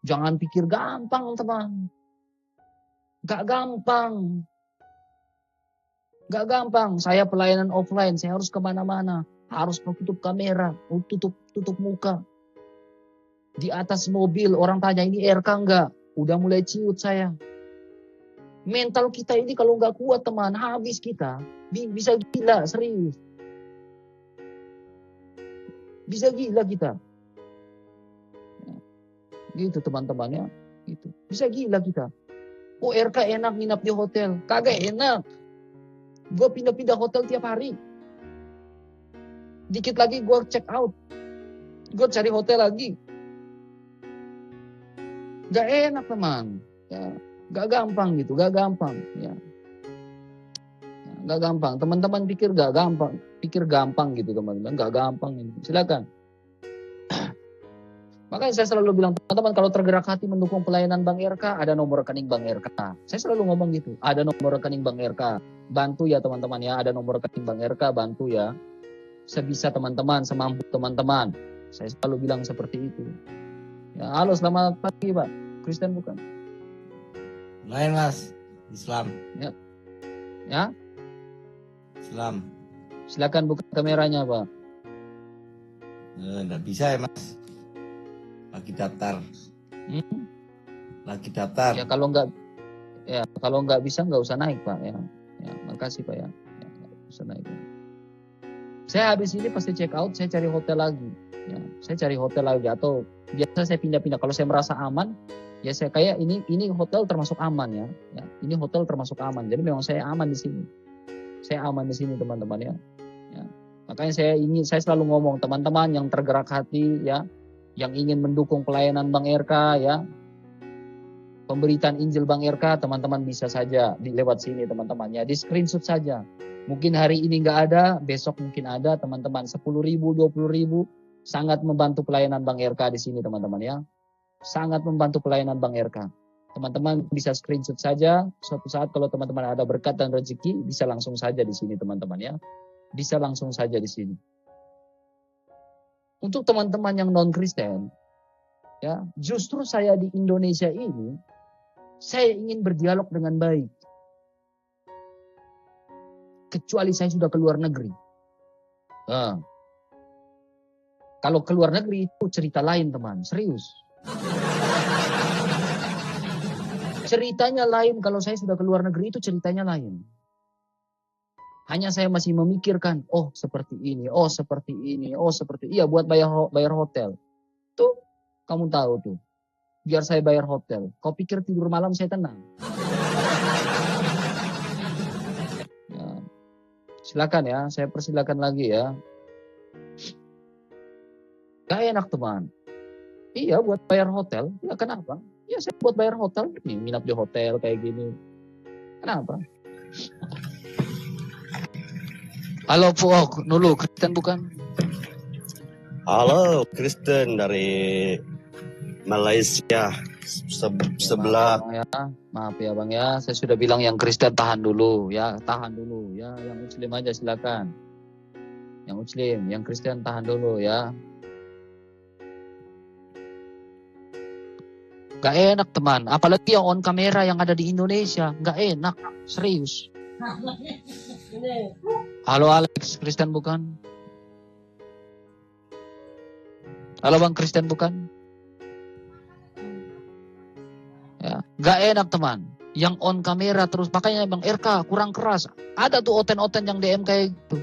Speaker 2: Jangan pikir gampang, teman. Gak gampang. Gak gampang. Saya pelayanan offline, saya harus kemana-mana. Harus tutup kamera, tutup muka. Di atas mobil orang tanya ini RK enggak? Udah mulai ciut saya. Mental kita ini kalau nggak kuat, teman, habis kita. Bisa gila, serius. Bisa gila kita. Gitu, teman-teman, ya. Gitu. Bisa gila kita. Oh, RK enak nginap di hotel. Kagak enak. Gue pindah-pindah hotel tiap hari. Dikit lagi gue check out. Gue cari hotel lagi. Gak enak, teman. Ya, gak gampang gitu, gak gampang. Ya. Gak gampang. Teman-teman pikir gak gampang, pikir gampang gitu, teman-teman. Gak gampang ini. Silakan. Makanya saya selalu bilang, teman-teman, kalau tergerak hati mendukung pelayanan Bang RK, ada nomor rekening Bang RK. Saya selalu ngomong gitu, ada nomor rekening Bang RK. Bantu ya, teman-teman, ya. Ada nomor rekening Bang RK, bantu ya. Sebisa teman-teman, semampu teman-teman. Saya selalu bilang seperti itu. Ya, halo, selamat pagi, Pak. Kristen bukan?
Speaker 5: Lain, Mas. Islam.
Speaker 2: Ya. Ya,
Speaker 5: Islam.
Speaker 2: silakan buka kameranya, Pak.
Speaker 5: Nggak bisa ya Mas. Lagi daftar. Lagi daftar.
Speaker 2: Ya kalau nggak bisa nggak usah naik, Pak. Ya, makasih Pak ya. Nggak usah naik. Ya. Saya habis ini pasti check out, saya cari hotel lagi. Ya, saya cari hotel lagi atau biasa saya pindah-pindah. Kalau saya merasa aman, ya saya kayak ini hotel termasuk aman ya. Ini hotel termasuk aman. Jadi memang saya aman di sini. Saya aman di sini teman-teman ya. Makanya saya selalu ngomong teman-teman yang tergerak hati ya, yang ingin mendukung pelayanan Bang RK ya, pemberitaan Injil Bang RK, teman-teman bisa saja lewat sini teman-teman ya, di screenshot saja. Mungkin hari ini nggak ada, besok mungkin ada teman-teman. 10.000, 20.000 sangat membantu pelayanan Bang RK di sini teman-teman ya. Sangat membantu pelayanan Bang RK. Teman-teman bisa screenshot saja. Suatu saat kalau teman-teman ada berkat dan rezeki, bisa langsung saja di sini teman-teman ya. Bisa langsung saja di sini. Untuk teman-teman yang non-Kristen, ya, justru saya di Indonesia ini, saya ingin berdialog dengan baik. Kecuali saya sudah keluar negeri. Nah, kalau keluar negeri itu cerita lain teman, serius. Ceritanya lain kalau saya sudah keluar negeri itu ceritanya lain. Hanya saya masih memikirkan, oh seperti ini, oh seperti ini, oh seperti iya buat bayar hotel. Tuh kamu tahu tuh, biar saya bayar hotel. Kau pikir tidur malam saya tenang? Ya. Silakan ya, saya persilakan lagi ya. Gak enak teman. Iya buat bayar hotel, ya kenapa? Ya saya buat bayar hotel, nih nginap di hotel kayak gini. Kenapa? Halo Puok, Nulu, Kristen bukan?
Speaker 9: Halo, Kristen dari Malaysia sebelah.
Speaker 2: Maaf ya Bang ya, saya sudah bilang yang Kristen tahan dulu ya, yang Muslim aja silakan. Yang Muslim, yang Kristen tahan dulu ya. Gak enak teman, apalagi yang on kamera yang ada di Indonesia, gak enak, serius. Halo Alex, Kristen bukan? Halo Bang, Kristen bukan? Ya, gak enak teman. Yang on kamera terus, makanya Bang RK kurang keras. Ada tuh oten-oten yang DM kayak gitu.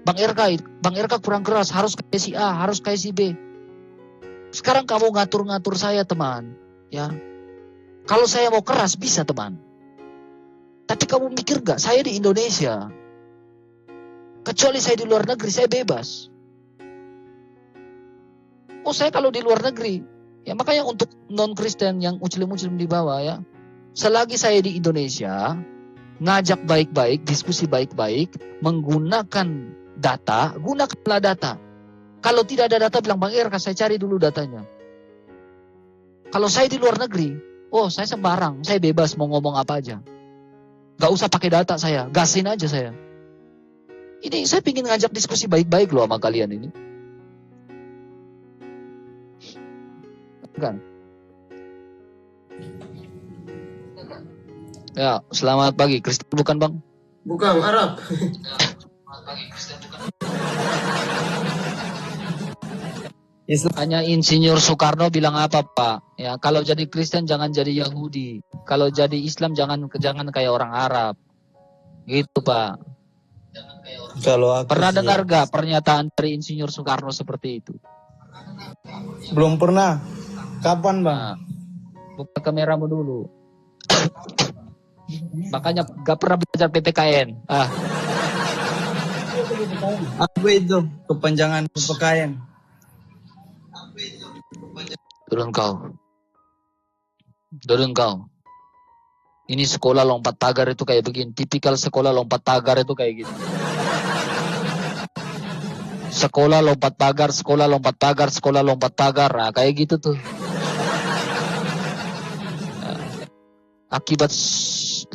Speaker 2: Bang RK kurang keras, harus kayak si A, harus kayak si B. Sekarang kamu ngatur-ngatur saya teman. Ya, kalau saya mau keras bisa teman. Tapi kamu mikir gak, saya di Indonesia. Kecuali saya di luar negeri, saya bebas. Oh saya kalau di luar negeri, ya makanya untuk non-Kristen yang muslim-muslim di bawah ya. Selagi saya di Indonesia, ngajak baik-baik, diskusi baik-baik, menggunakan data, gunakanlah data. Kalau tidak ada data, bilang Bang RK, saya cari dulu datanya. Kalau saya di luar negeri, oh saya sembarang, saya bebas mau ngomong apa aja. Gak usah pakai data saya, gasin aja saya. Ini saya ingin ngajak diskusi baik-baik loh sama kalian ini. Kan? Ya, selamat pagi. Kristen bukan Bang?
Speaker 12: Bukan, Arab.
Speaker 2: Hanya Insinyur Soekarno bilang apa Pak? Ya, kalau jadi Kristen jangan jadi Yahudi. Kalau jadi Islam jangan kayak orang Arab. Gitu Pak.
Speaker 10: Kalau aku
Speaker 2: pernah dengar gak pernyataan dari Insinyur Soekarno seperti itu?
Speaker 10: Belum pernah. Kapan Bang?
Speaker 2: Nah, buka kameramu dulu. Makanya gak pernah belajar PPKN.
Speaker 10: Apa itu kepanjangan PPKN?
Speaker 2: Turun kau. Ini sekolah lompat tagar itu kayak begini. Tipikal sekolah lompat tagar itu kayak gitu. Sekolah lompat tagar, sekolah lompat tagar, sekolah lompat tagar. Nah, kayak gitu tuh. Akibat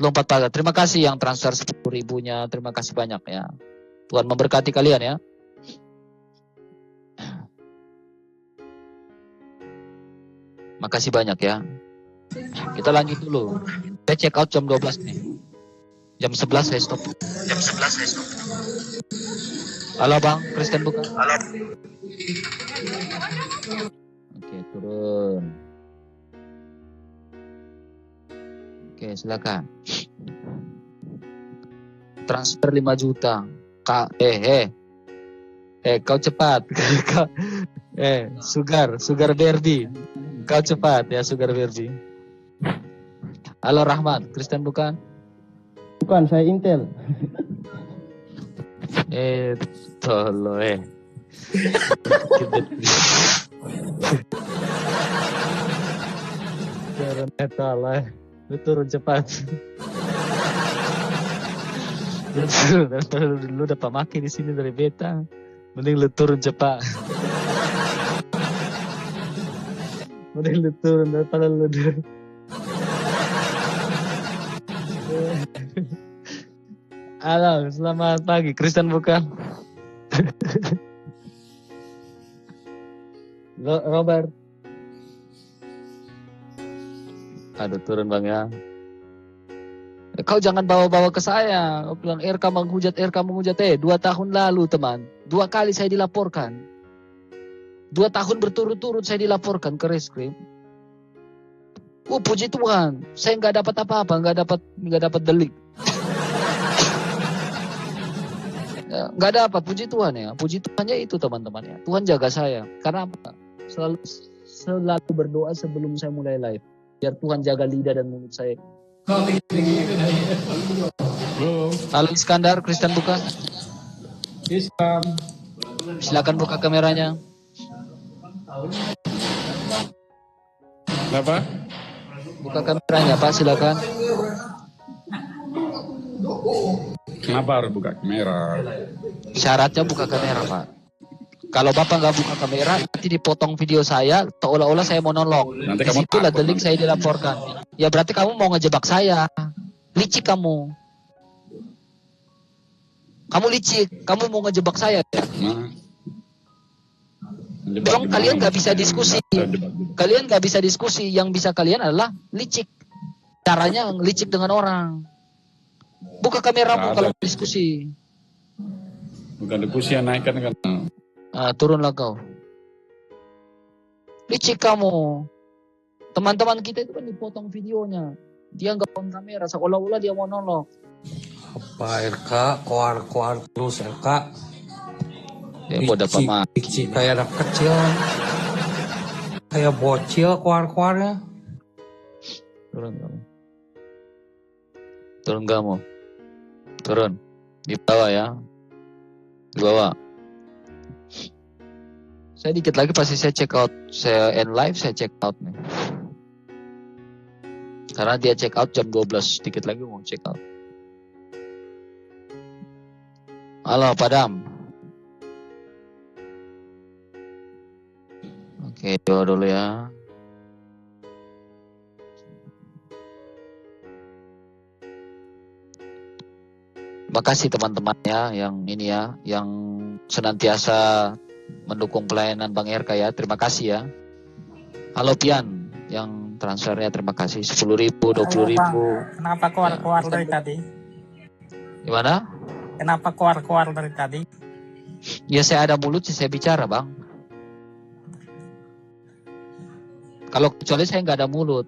Speaker 2: lompat tagar. Terima kasih yang transfer 10.000-nya. Terima kasih banyak ya. Tuhan memberkati kalian ya. Makasih banyak ya. Kita lanjut dulu. Saya check out jam 12 nih. Jam 11 saya stop. Halo Bang, Kristen buka. Oke, turun. Oke, silakan. Transfer 5 juta. Kau cepat. Sugar Berbi. Kau cepat ya, Sugar Berbi. Halo Rahmat, Kristen bukan?
Speaker 13: Bukan, saya Intel.
Speaker 2: Tolo Turun metal lu turun cepat. Lu dapat maki di sini dari beta, mending lu turun cepat. Mending lu turun daripada lu dulu. Halo, selamat pagi. Kristen bukan? Robert. Aduh, turun Bang ya. Kau jangan bawa-bawa ke saya. Kau bilang RK menghujat. 2 tahun lalu teman. 2 kali saya dilaporkan. 2 tahun berturut-turut saya dilaporkan ke reskrim. Puji Tuhan, saya nggak dapat apa-apa, nggak dapat delik. Nggak dapat, puji Tuhan ya. Puji Tuhannya itu teman-teman ya. Tuhan jaga saya. Karena apa? Selalu berdoa sebelum saya mulai live. Biar Tuhan jaga lidah dan mulut saya. Halo Iskandar, Kristen buka. Silakan buka kameranya.
Speaker 14: Apa?
Speaker 2: Buka kameranya Pak, silakan.
Speaker 14: Kenapa harus buka kamera?
Speaker 2: Syaratnya buka kamera Pak. Kalau Bapak nggak buka kamera, nanti dipotong video saya, seolah-olah saya monolog.
Speaker 14: Nanti
Speaker 2: kamu itulah delik saya dilaporkan. Ya berarti kamu mau ngejebak saya. Licik kamu. Kamu licik. Kamu mau ngejebak saya. Dong kalian nggak bisa diskusi. Kalian nggak bisa diskusi. Yang bisa kalian adalah licik. Caranya licik dengan orang. Buka kameramu kalau diskusi.
Speaker 14: Bukan diskusi yang naikkan kan.
Speaker 2: Turunlah kau. Licik kamu. Teman-teman kita itu kan dipotong videonya. Dia nggak on kamera, seolah-olah dia monolog.
Speaker 12: Apa RK, koar terus RK.
Speaker 2: Dia mau dapat maki.
Speaker 12: Kayak anak kecil. Kayak bocil koar-koarnya.
Speaker 2: Turun kamu. Turun kamu. Turun. Di bawah ya. Di bawah. Saya dikit lagi pasti saya check out. Saya end live, saya check out nih. Karena dia check out jam 12. Dikit lagi mau check out. Halo Padam. Oke, doa dulu ya. Terima kasih teman-teman ya yang ini ya, yang senantiasa mendukung pelayanan Bang RK ya. Terima kasih ya. Halo Pian yang transfernya terima kasih 10.000, 20.000.
Speaker 15: Kenapa keluar dari tadi?
Speaker 2: Gimana?
Speaker 15: Kenapa keluar dari tadi?
Speaker 2: Ya saya ada mulut sih saya bicara Bang. Kalau kecuali saya nggak ada mulut,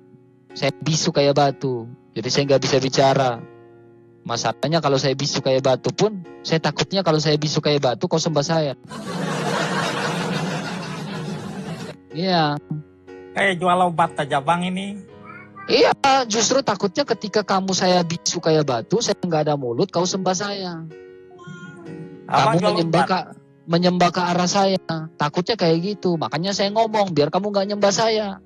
Speaker 2: saya bisu kayak batu. Jadi saya nggak bisa bicara. Masalahnya kalau saya bisu kayak batu pun, saya takutnya kalau saya bisu kayak batu kau sembah saya. Iya.
Speaker 15: Kayak jual obat aja Bang ini.
Speaker 2: Iya, justru takutnya ketika kamu saya bisu kayak batu, saya nggak ada mulut, kau sembah saya. Kamu menyembah ke arah saya. Takutnya kayak gitu. Makanya saya ngomong biar kamu nggak nyembah saya.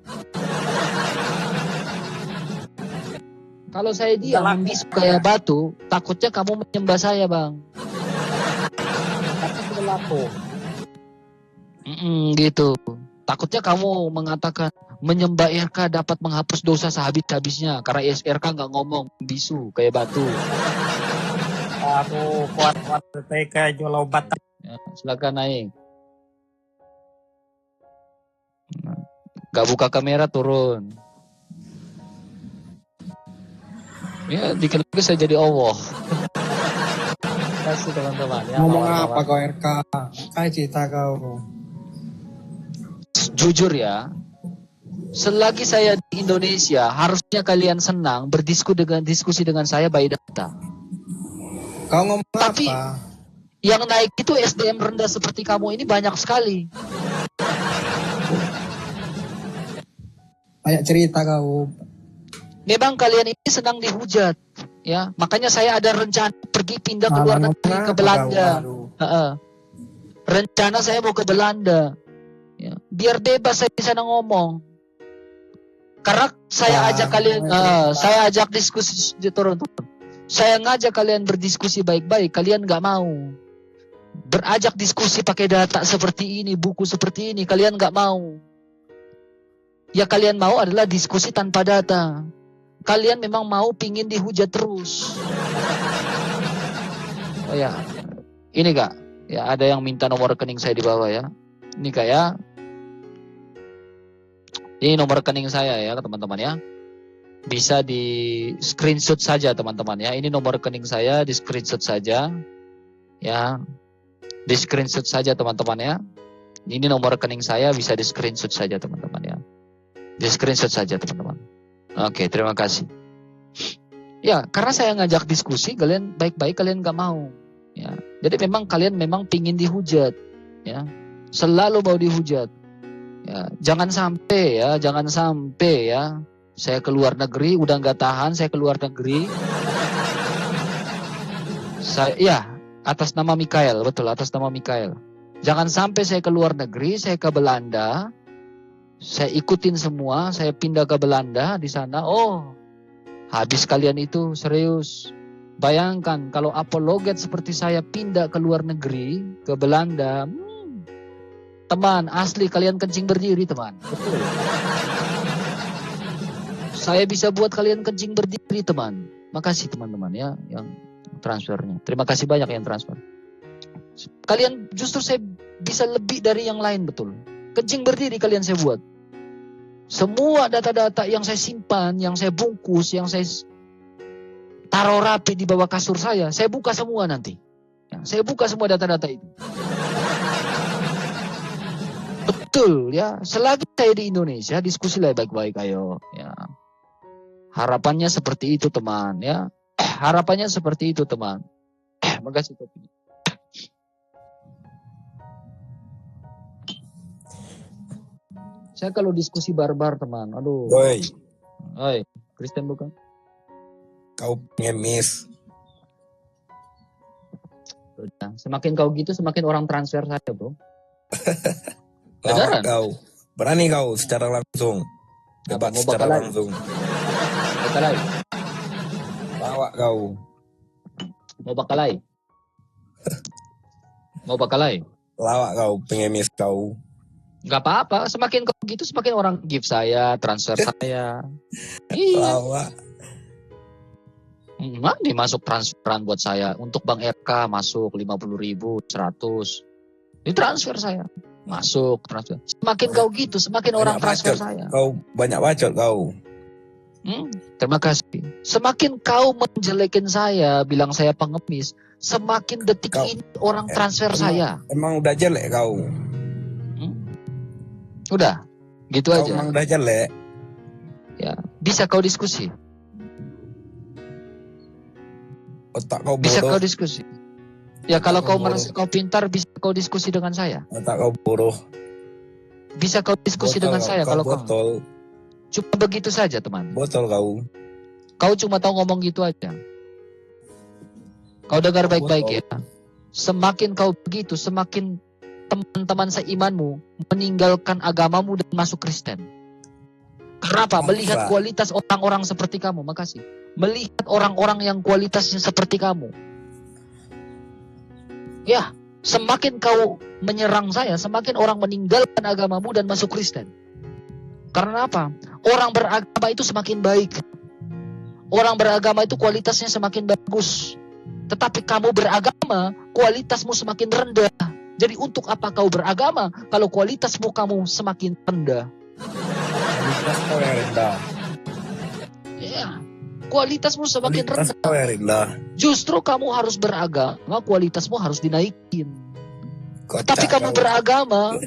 Speaker 2: Kalau saya diam membisu kayak batu, takutnya kamu menyembah saya, Bang. Gitu. Takutnya kamu mengatakan menyembah RK dapat menghapus dosa sehabis-habisnya karena RK nggak ngomong bisu kayak batu.
Speaker 15: Aduh, kuat kayak jual obat.
Speaker 2: Ya, silakan naik. Gak buka kamera turun. Ya, dikit lagi saya jadi Allah. Terima kasih teman-teman. Ya,
Speaker 13: Ngomong
Speaker 2: kawan-kawan.
Speaker 13: apa kau RK? Kayak cerita kau.
Speaker 2: Jujur ya, selagi saya di Indonesia, harusnya kalian senang berdiskusi dengan saya by data.
Speaker 13: Kau ngomong
Speaker 2: Tapi
Speaker 13: apa?
Speaker 2: yang naik itu SDM rendah seperti kamu ini banyak sekali.
Speaker 13: Banyak cerita kau.
Speaker 2: Memang kalian ini senang dihujat, ya. Makanya saya ada rencana pergi pindah ke luar negeri, ke Belanda. Rencana saya mau ke Belanda, ya. Biar bebas saya di sana ngomong. Karena saya ajak kalian, saya ajak diskusi turun. Saya ngajak kalian berdiskusi baik-baik, kalian nggak mau. Berajak diskusi pakai data seperti ini, buku seperti ini, kalian nggak mau. Ya kalian mau adalah diskusi tanpa data. Kalian memang mau pingin dihujat terus. Oh ya, ini Kak, ya ada yang minta nomor rekening saya di bawah ya. Ini Kak ya. Ini nomor rekening saya ya teman-teman ya. Bisa di screenshot saja teman-teman ya. Ini nomor rekening saya, di screenshot saja. Ya. Di screenshot saja teman-teman ya. Ini nomor rekening saya, bisa di screenshot saja teman-teman ya. Di screenshot saja teman-teman. Oke, terima kasih. Ya, karena saya ngajak diskusi, kalian baik-baik, kalian nggak mau. Ya, jadi memang kalian memang pingin dihujat. Ya, selalu mau dihujat. Ya, jangan sampai ya. Saya keluar negeri, udah nggak tahan, saya keluar negeri. Atas nama Mikael, betul, atas nama Mikael. Jangan sampai saya keluar negeri, saya ke Belanda. Saya ikutin semua, saya pindah ke Belanda di sana. Oh, habis kalian itu, serius. Bayangkan kalau apologet seperti saya pindah ke luar negeri, ke Belanda. Teman, asli kalian kencing berdiri, teman. Betul. Saya bisa buat kalian kencing berdiri, teman. Makasih teman-teman ya yang transfernya. Terima kasih banyak yang transfer. Kalian justru saya bisa lebih dari yang lain, betul. Kencing berdiri kalian saya buat. Semua data-data yang saya simpan, yang saya bungkus, yang saya taruh rapi di bawah kasur saya buka semua nanti. Ya, saya buka semua data-data itu. Betul ya, selagi saya di Indonesia, diskusilah baik-baik ayo. Ya. Harapannya seperti itu teman ya. Harapannya seperti itu teman. Makasih kopinya. Saya kalau diskusi barbar teman, aduh. Oi, Kristen bukan?
Speaker 11: Kau pengemis.
Speaker 2: Udah. Semakin kau gitu, semakin orang transfer saya bro.
Speaker 11: Lawak kau. Berani kau secara langsung. Debat secara langsung.
Speaker 2: Bakalai.
Speaker 11: Lawak kau.
Speaker 2: Mau bakalai? Mau bakalai?
Speaker 11: Lawak kau, pengemis kau.
Speaker 2: Gak apa-apa, semakin kau gitu semakin orang give saya, transfer saya. Iya.
Speaker 11: Lawak.
Speaker 2: Nih masuk transferan buat saya. Untuk Bang RK masuk 50.000, 100. Ini transfer saya. Masuk transfer. Semakin kau gitu, semakin orang transfer saya.
Speaker 11: Kau banyak bacot kau.
Speaker 2: Terima kasih. Semakin kau menjelekin saya, bilang saya pengemis, semakin detik ini orang transfer saya.
Speaker 11: Emang udah jelek kau.
Speaker 2: Udah, gitu
Speaker 11: kau
Speaker 2: aja.
Speaker 11: Emang udah jelek.
Speaker 2: Ya, bisa kau diskusi.
Speaker 11: Otak kau bodoh.
Speaker 2: Bisa kau diskusi. Ya kalau kau merasa kau pintar, bisa kau diskusi dengan saya.
Speaker 11: Otak kau bodoh.
Speaker 2: Bisa kau diskusi dengan saya kalau kau.
Speaker 11: Botol.
Speaker 2: Cuma begitu saja teman.
Speaker 11: Botol kau.
Speaker 2: Kau cuma tahu ngomong gitu aja. Kau dengar baik-baik ya. Semakin kau begitu, semakin teman-teman seimanmu meninggalkan agamamu dan masuk Kristen. Kenapa? Melihat kualitas orang-orang seperti kamu. Makasih. Melihat orang-orang yang kualitasnya seperti kamu. Ya, semakin kau menyerang saya, semakin orang meninggalkan agamamu dan masuk Kristen. Karena apa? Orang beragama itu semakin baik. Orang beragama itu kualitasnya semakin bagus. Tetapi kamu beragama, kualitasmu semakin rendah. Jadi untuk apa kau beragama kalau kualitasmu kamu semakin rendah?
Speaker 11: Kualitas kau yang rendah.
Speaker 2: Ya, kualitasmu semakin rendah. Justru kamu harus beragama, kualitasmu harus dinaikin. Tapi kamu beragama,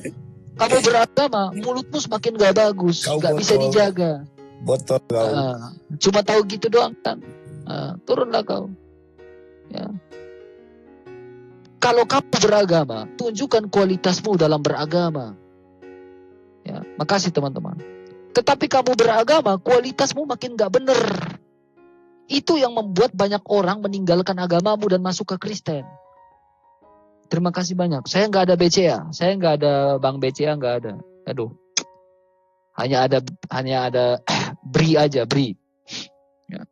Speaker 2: mulutmu semakin gak bagus, gak bisa dijaga.
Speaker 11: Botol kau.
Speaker 2: Cuma tahu gitu doang kan. Turunlah kau. Ya. Kalau kamu beragama, tunjukkan kualitasmu dalam beragama. Ya, makasih teman-teman. Tetapi kamu beragama, kualitasmu makin gak bener. Itu yang membuat banyak orang meninggalkan agamamu dan masuk ke Kristen. Terima kasih banyak. Saya nggak ada BCA, saya nggak ada Bang BCA, nggak ada. Aduh, hanya ada BRI aja, BRI. Ya.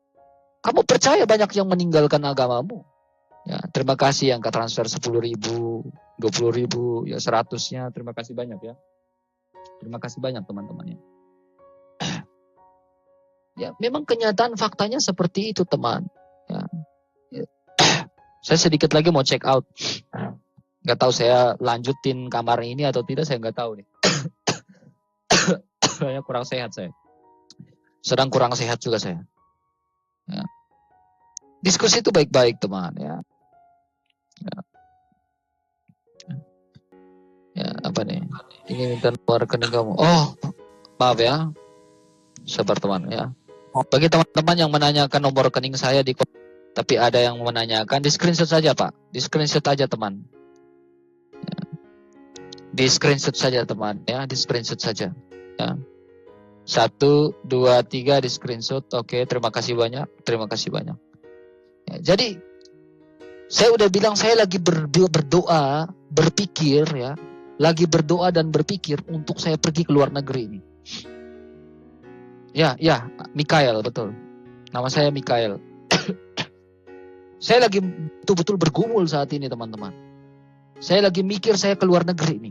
Speaker 2: Kamu percaya banyak yang meninggalkan agamamu? Ya, terima kasih yang ke transfer 10.000, 20.000, ya 100-nya. Terima kasih banyak ya. Terima kasih banyak teman-teman ya. Ya, memang kenyataan faktanya seperti itu teman. Ya. Saya sedikit lagi mau check out. Nggak tahu saya lanjutin kamar ini atau tidak, saya nggak tahu nih. Saya kurang sehat saya. Sedang kurang sehat juga saya. Ya. Diskusi itu baik-baik teman ya. Ya apa nih? Ingin minta nomor rekening kamu. Oh, maaf ya. Sabar teman ya. Bagi teman-teman yang menanyakan nomor rekening saya tapi ada yang menanyakan, di screenshot saja Pak. Di screenshot aja teman. Ya. Di screenshot saja teman ya, di screenshot saja. Ya. 1, 2, 3 di screenshot. Oke, terima kasih banyak. Terima kasih banyak. Ya, jadi saya udah bilang saya lagi berdoa, berpikir ya. Lagi berdoa dan berpikir untuk saya pergi ke luar negeri ini. Ya, Mikael betul. Nama saya Mikael. Saya lagi betul-betul bergumul saat ini teman-teman. Saya lagi mikir saya ke luar negeri ini.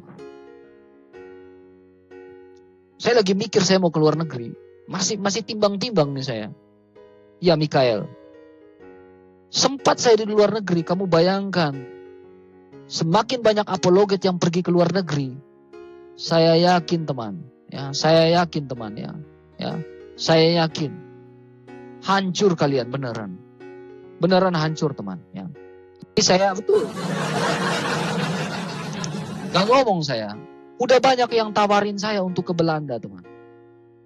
Speaker 2: Saya lagi mikir saya mau ke luar negeri. Masih timbang-timbang nih saya. Ya Mikael. Sempat saya di luar negeri, kamu bayangkan. Semakin banyak apologet yang pergi ke luar negeri. Saya yakin teman. Ya, saya yakin teman ya. Ya, saya yakin. Hancur kalian beneran. Beneran hancur teman ya. Ini saya betul. Gak ngomong saya. Udah banyak yang tawarin saya untuk ke Belanda teman.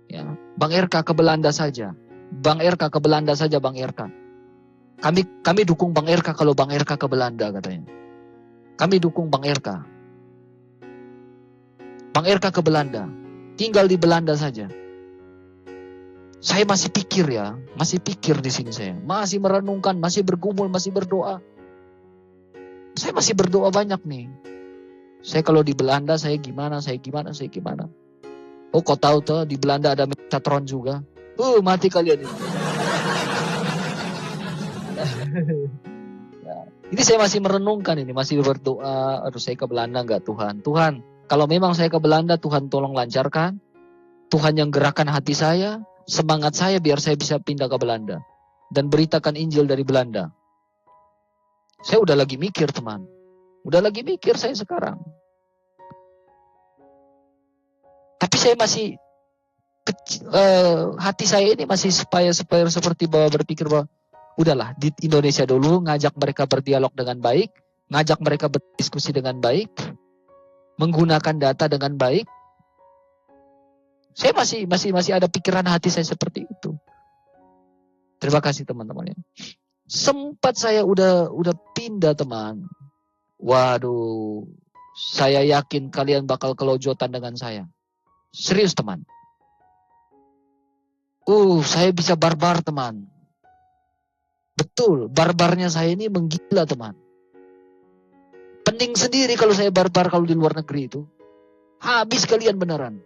Speaker 2: Ya, Bang RK ke Belanda saja. Bang RK ke Belanda saja Bang RK. Kami dukung Bang RK kalau Bang RK ke Belanda katanya. Kami dukung Bang RK. Bang RK ke Belanda. Tinggal di Belanda saja. Saya masih pikir ya, masih pikir di sini saya. Masih merenungkan, masih bergumul, masih berdoa. Saya masih berdoa banyak nih. Saya kalau di Belanda saya gimana. Oh kau tahu tuh di Belanda ada Metatron juga. Mati kalian ini. Ya, ini saya masih merenungkan ini, masih berdoa. Aduh saya ke Belanda enggak Tuhan? Tuhan, kalau memang saya ke Belanda, Tuhan tolong lancarkan. Tuhan yang gerakkan hati saya, semangat saya biar saya bisa pindah ke Belanda. Dan beritakan Injil dari Belanda. Saya udah lagi mikir teman. Udah lagi mikir saya sekarang. Tapi saya masih hati saya ini masih seperti bahwa berpikir bahwa udahlah di Indonesia dulu, ngajak mereka berdialog dengan baik, ngajak mereka berdiskusi dengan baik, menggunakan data dengan baik. Saya masih ada pikiran hati saya seperti itu. Terima kasih teman-teman ya. Sempat saya udah pindah teman. Waduh, saya yakin kalian bakal kelojotan dengan saya. Serius teman. Saya bisa barbar teman. Betul, barbarnya saya ini menggila teman. Pening sendiri kalau saya barbar kalau di luar negeri itu. Habis kalian beneran.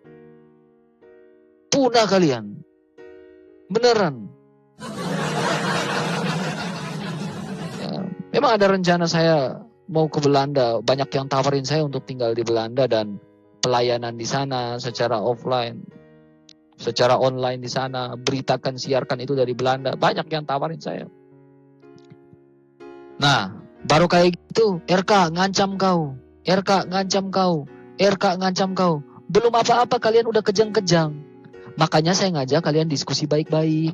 Speaker 2: Punah kalian. Beneran. Ya, memang ada rencana saya mau ke Belanda. Banyak yang tawarin saya untuk tinggal di Belanda dan pelayanan di sana secara offline. Secara online di sana. Beritakan, siarkan itu dari Belanda. Banyak yang tawarin saya. Nah, baru kayak gitu, RK ngancam kau. RK ngancam kau. RK ngancam kau. Belum apa-apa kalian udah kejang-kejang. Makanya saya ngajak kalian diskusi baik-baik.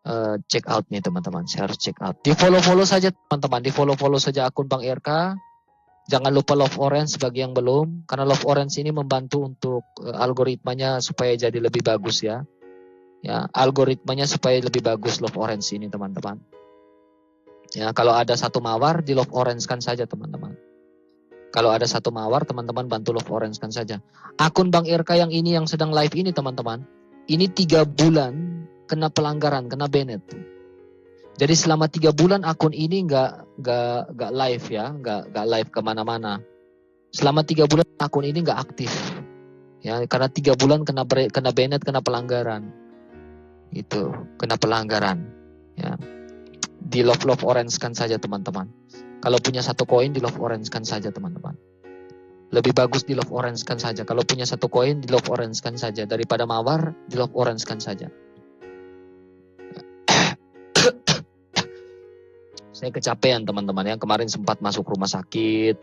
Speaker 2: check out nih teman-teman. Saya harus check out. Di follow saja teman-teman. Di follow saja akun Bang RK. Jangan lupa love orange bagi yang belum. Karena love orange ini membantu untuk algoritmanya supaya jadi lebih bagus ya. Ya, algoritmanya supaya lebih bagus love orange ini teman-teman. Ya, kalau ada satu mawar di love orange kan saja teman-teman. Kalau ada satu mawar teman-teman bantu love orange kan saja. Akun Bang RK yang ini yang sedang live ini teman-teman. Ini 3 bulan kena pelanggaran, kena banned. Jadi selama 3 bulan akun ini nggak live ya, nggak live kemana-mana. Selama 3 bulan akun ini nggak aktif, ya karena 3 bulan kena banned, kena pelanggaran, itu kena pelanggaran. Ya, di love orange kan saja teman-teman. Kalau punya 1 koin di love orange kan saja teman-teman. Lebih bagus di love orange kan saja. Kalau punya 1 koin di love orange kan saja daripada mawar di love orange kan saja. Saya kecapean teman-teman ya, kemarin sempat masuk rumah sakit,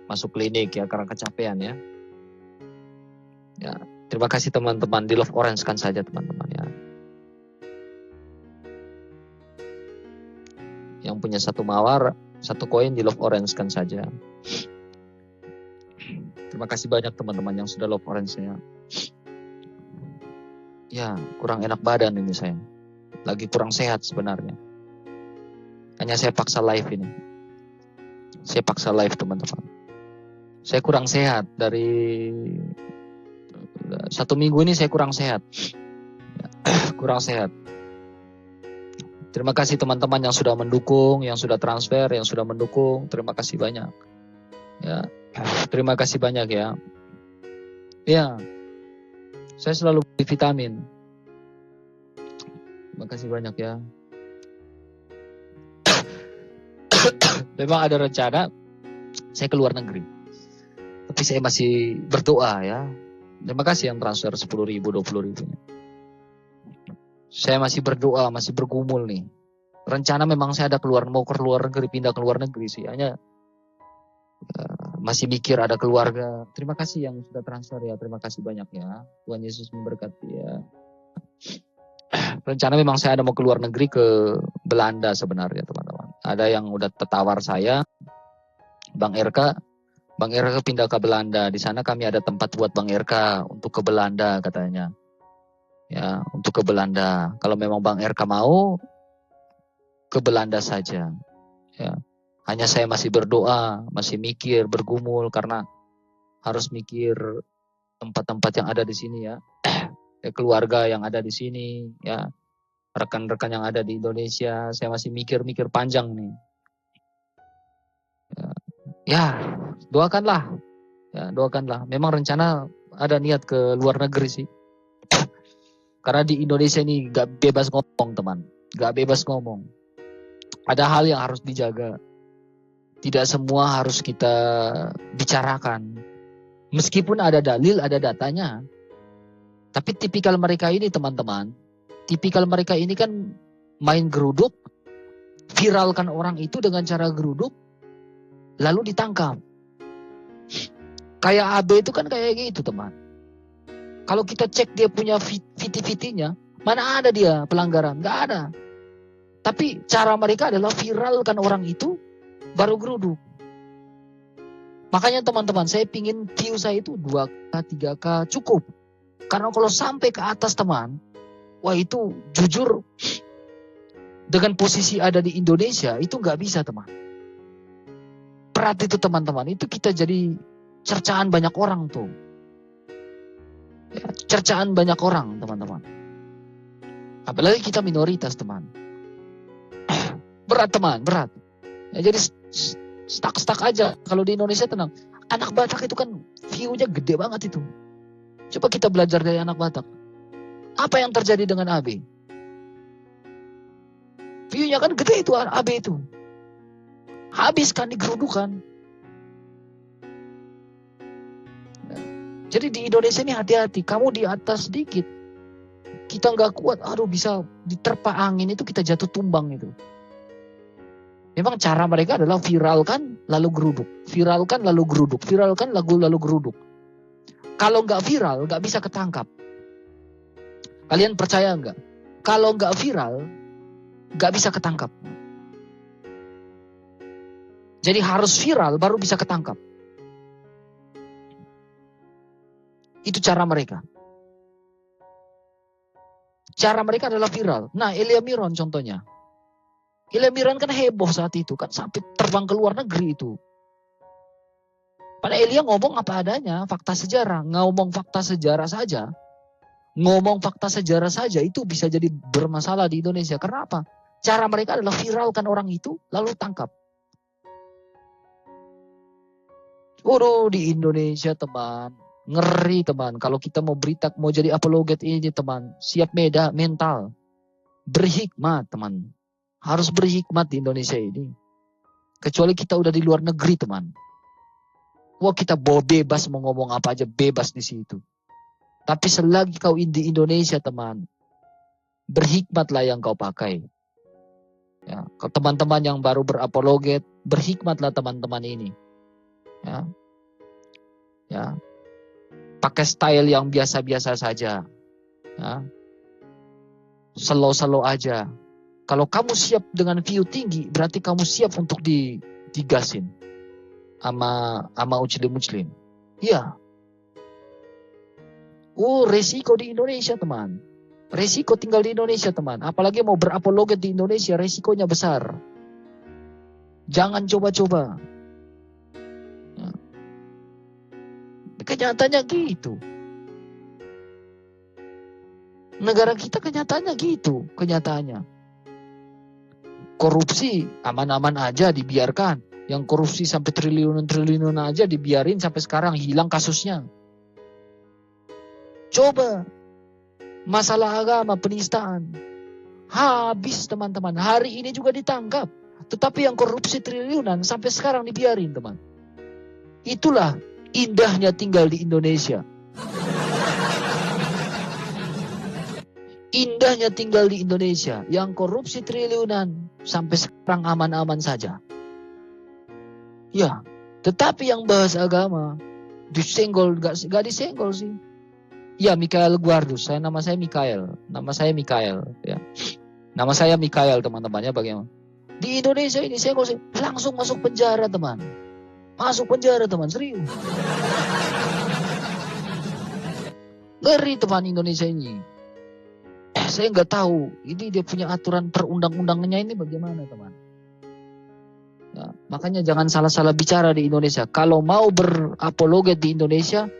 Speaker 2: masuk klinik ya karena kecapean ya. Ya, terima kasih teman-teman, di love orange kan saja teman-teman ya. Yang punya 1 mawar, 1 koin di love orange kan saja. Terima kasih banyak teman-teman yang sudah love orange ya. Ya, kurang enak badan ini saya. Lagi kurang sehat sebenarnya. Hanya saya paksa live ini. Saya paksa live teman-teman. Saya kurang sehat dari 1 minggu ini saya kurang sehat. Kurang sehat. Terima kasih teman-teman yang sudah mendukung, yang sudah transfer, yang sudah mendukung. Terima kasih banyak. Ya, terima kasih banyak ya. Ya, saya selalu beli vitamin. Terima kasih banyak ya. Memang ada rencana saya keluar negeri, tapi saya masih berdoa ya. Terima kasih yang transfer 10.000, 20.000. Saya masih berdoa, masih bergumul nih. Rencana memang saya ada mau ke luar negeri, pindah ke luar negeri sih. Hanya masih mikir ada keluarga. Terima kasih yang sudah transfer ya. Terima kasih banyak ya. Tuhan Yesus memberkati ya. Rencana memang saya ada mau keluar negeri ke Belanda sebenarnya teman-teman. Ada yang udah tertawar saya, Bang RK pindah ke Belanda. Di sana kami ada tempat buat Bang RK untuk ke Belanda katanya. Ya, untuk ke Belanda. Kalau memang Bang RK mau, ke Belanda saja. Ya, hanya saya masih berdoa, masih mikir, bergumul karena harus mikir tempat-tempat yang ada di sini ya. Keluarga yang ada di sini ya. Rekan-rekan yang ada di Indonesia, saya masih mikir-mikir panjang nih. Ya, doakanlah. Ya, doakanlah. Memang rencana ada niat ke luar negeri sih. Karena di Indonesia ini gak bebas ngomong teman. Gak bebas ngomong. Ada hal yang harus dijaga. Tidak semua harus kita bicarakan. Meskipun ada dalil, ada datanya. Tapi tipikal mereka ini teman-teman, tipikal mereka ini kan main geruduk, viralkan orang itu dengan cara geruduk, lalu ditangkap. Kayak AB itu kan kayak gitu teman. Kalau kita cek dia punya VT-VT-nya, mana ada dia pelanggaran? Gak ada. Tapi cara mereka adalah viralkan orang itu, baru geruduk. Makanya teman-teman, saya pingin view saya itu 2K, 3K cukup. Karena kalau sampai ke atas teman, wah itu jujur dengan posisi ada di Indonesia itu nggak bisa teman. Berat itu teman-teman, itu kita jadi cercaan banyak orang tuh. Ya, cercaan banyak orang teman-teman. Apalagi kita minoritas teman. Berat teman, berat. Ya, jadi stuck aja. Kalau di Indonesia tenang. Anak Batak itu kan view-nya gede banget itu. Coba kita belajar dari anak Batak. Apa yang terjadi dengan AB? View-nya kan gede itu AB itu. Habis kan digerudukan. Jadi di Indonesia ini hati-hati. Kamu di atas sedikit. Kita nggak kuat. Aduh bisa diterpa angin itu kita jatuh tumbang itu. Memang cara mereka adalah viralkan lalu geruduk. Viralkan lalu geruduk. Viralkan lalu geruduk. Kalau nggak viral, nggak bisa ketangkap. Kalian percaya nggak? Kalau nggak viral, nggak bisa ketangkap. Jadi harus viral baru bisa ketangkap. Itu cara mereka. Cara mereka adalah viral. Nah, Elia Miron contohnya. Elia Miron kan heboh saat itu, kan sampai terbang ke luar negeri itu. Pada Elia ngomong apa adanya, fakta sejarah. Ngomong fakta sejarah saja. Ngomong fakta sejarah saja itu bisa jadi bermasalah di Indonesia. Karena apa? Cara mereka adalah viralkan orang itu, lalu tangkap. Waduh, di Indonesia teman, ngeri teman. Kalau kita mau berita, mau jadi apologet ini teman, siap mental. Berhikmat teman. Harus berhikmat di Indonesia ini. Kecuali kita udah di luar negeri teman. Wah, kita bebas mau ngomong apa aja, bebas di situ. Tapi selagi kau di Indonesia teman, berhikmatlah yang kau pakai. Ya, teman-teman yang baru berapologet, berhikmatlah teman-teman ini. Ya, pakai style yang biasa-biasa saja. Ya. Slow-slow aja. Kalau kamu siap dengan view tinggi, berarti kamu siap untuk digasin sama muslim. Iya. Resiko di Indonesia teman. Resiko tinggal di Indonesia teman. Apalagi mau berapologet di Indonesia, resikonya besar. Jangan coba-coba. Ya. Kenyataannya gitu. Negara kita kenyataannya gitu. Kenyataannya. Korupsi aman-aman aja dibiarkan. Yang korupsi sampai triliunan aja dibiarin sampai sekarang hilang kasusnya. Coba masalah agama, penistaan, habis teman-teman. Hari ini juga ditangkap. Tetapi yang korupsi triliunan sampai sekarang dibiarin teman. Itulah indahnya tinggal di Indonesia. Indahnya tinggal di Indonesia. Yang korupsi triliunan sampai sekarang aman-aman saja. Ya, tetapi yang bahas agama disenggol, gak disenggol sih. Ya, Mikael Guardus. Nama saya Mikael. Ya. Nama saya Mikael teman-temannya bagaimana? Di Indonesia ini senggol sih, langsung masuk penjara teman. Masuk penjara teman, serius. Ngeri teman Indonesia ini. Saya nggak tahu ini dia punya aturan perundang-undangannya ini bagaimana teman. Ya, makanya jangan salah-salah bicara di Indonesia. Kalau mau berapologet di Indonesia,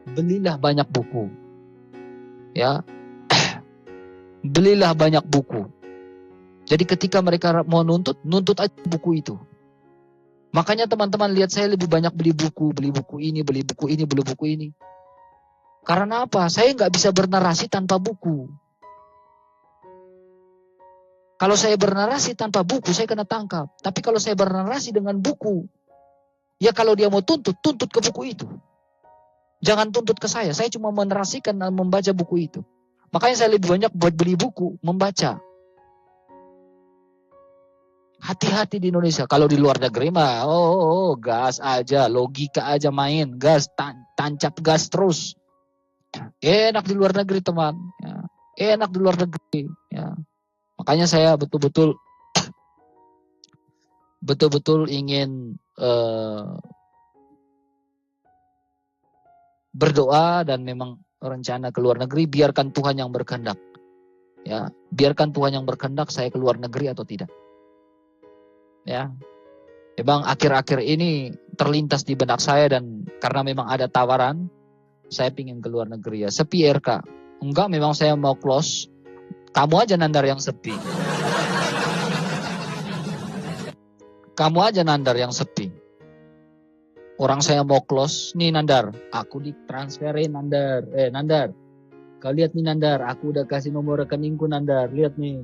Speaker 2: belilah banyak buku. Ya. Belilah banyak buku. Jadi ketika mereka mau nuntut aja buku itu. Makanya teman-teman lihat saya lebih banyak beli buku ini. Karena apa? Saya nggak bisa bernarasi tanpa buku. Kalau saya bernarasi tanpa buku, saya kena tangkap. Tapi kalau saya bernarasi dengan buku, ya kalau dia mau tuntut ke buku itu. Jangan tuntut ke saya cuma menarasikan dan membaca buku itu. Makanya saya lebih banyak buat beli buku, membaca. Hati-hati di Indonesia. Kalau di luar negeri mah, gas aja, logika aja main, gas, tancap gas terus. Enak di luar negeri teman. Ya. Enak di luar negeri. Ya. Makanya saya betul-betul ingin berdoa dan memang rencana ke luar negeri. Biarkan Tuhan yang berkehendak. Ya, biarkan Tuhan yang berkehendak saya ke luar negeri atau tidak. Ya, memang akhir-akhir ini terlintas di benak saya dan karena memang ada tawaran, saya pingin ke luar negeri ya. Sepi RK. Enggak, memang saya mau close. Kamu aja Nandar yang sepi. Kamu aja Nandar yang sepi. Orang saya mau close. Nih Nandar, aku ditransferin Nandar. Nandar, kau lihat nih Nandar, aku udah kasih nomor rekeningku Nandar. Lihat nih.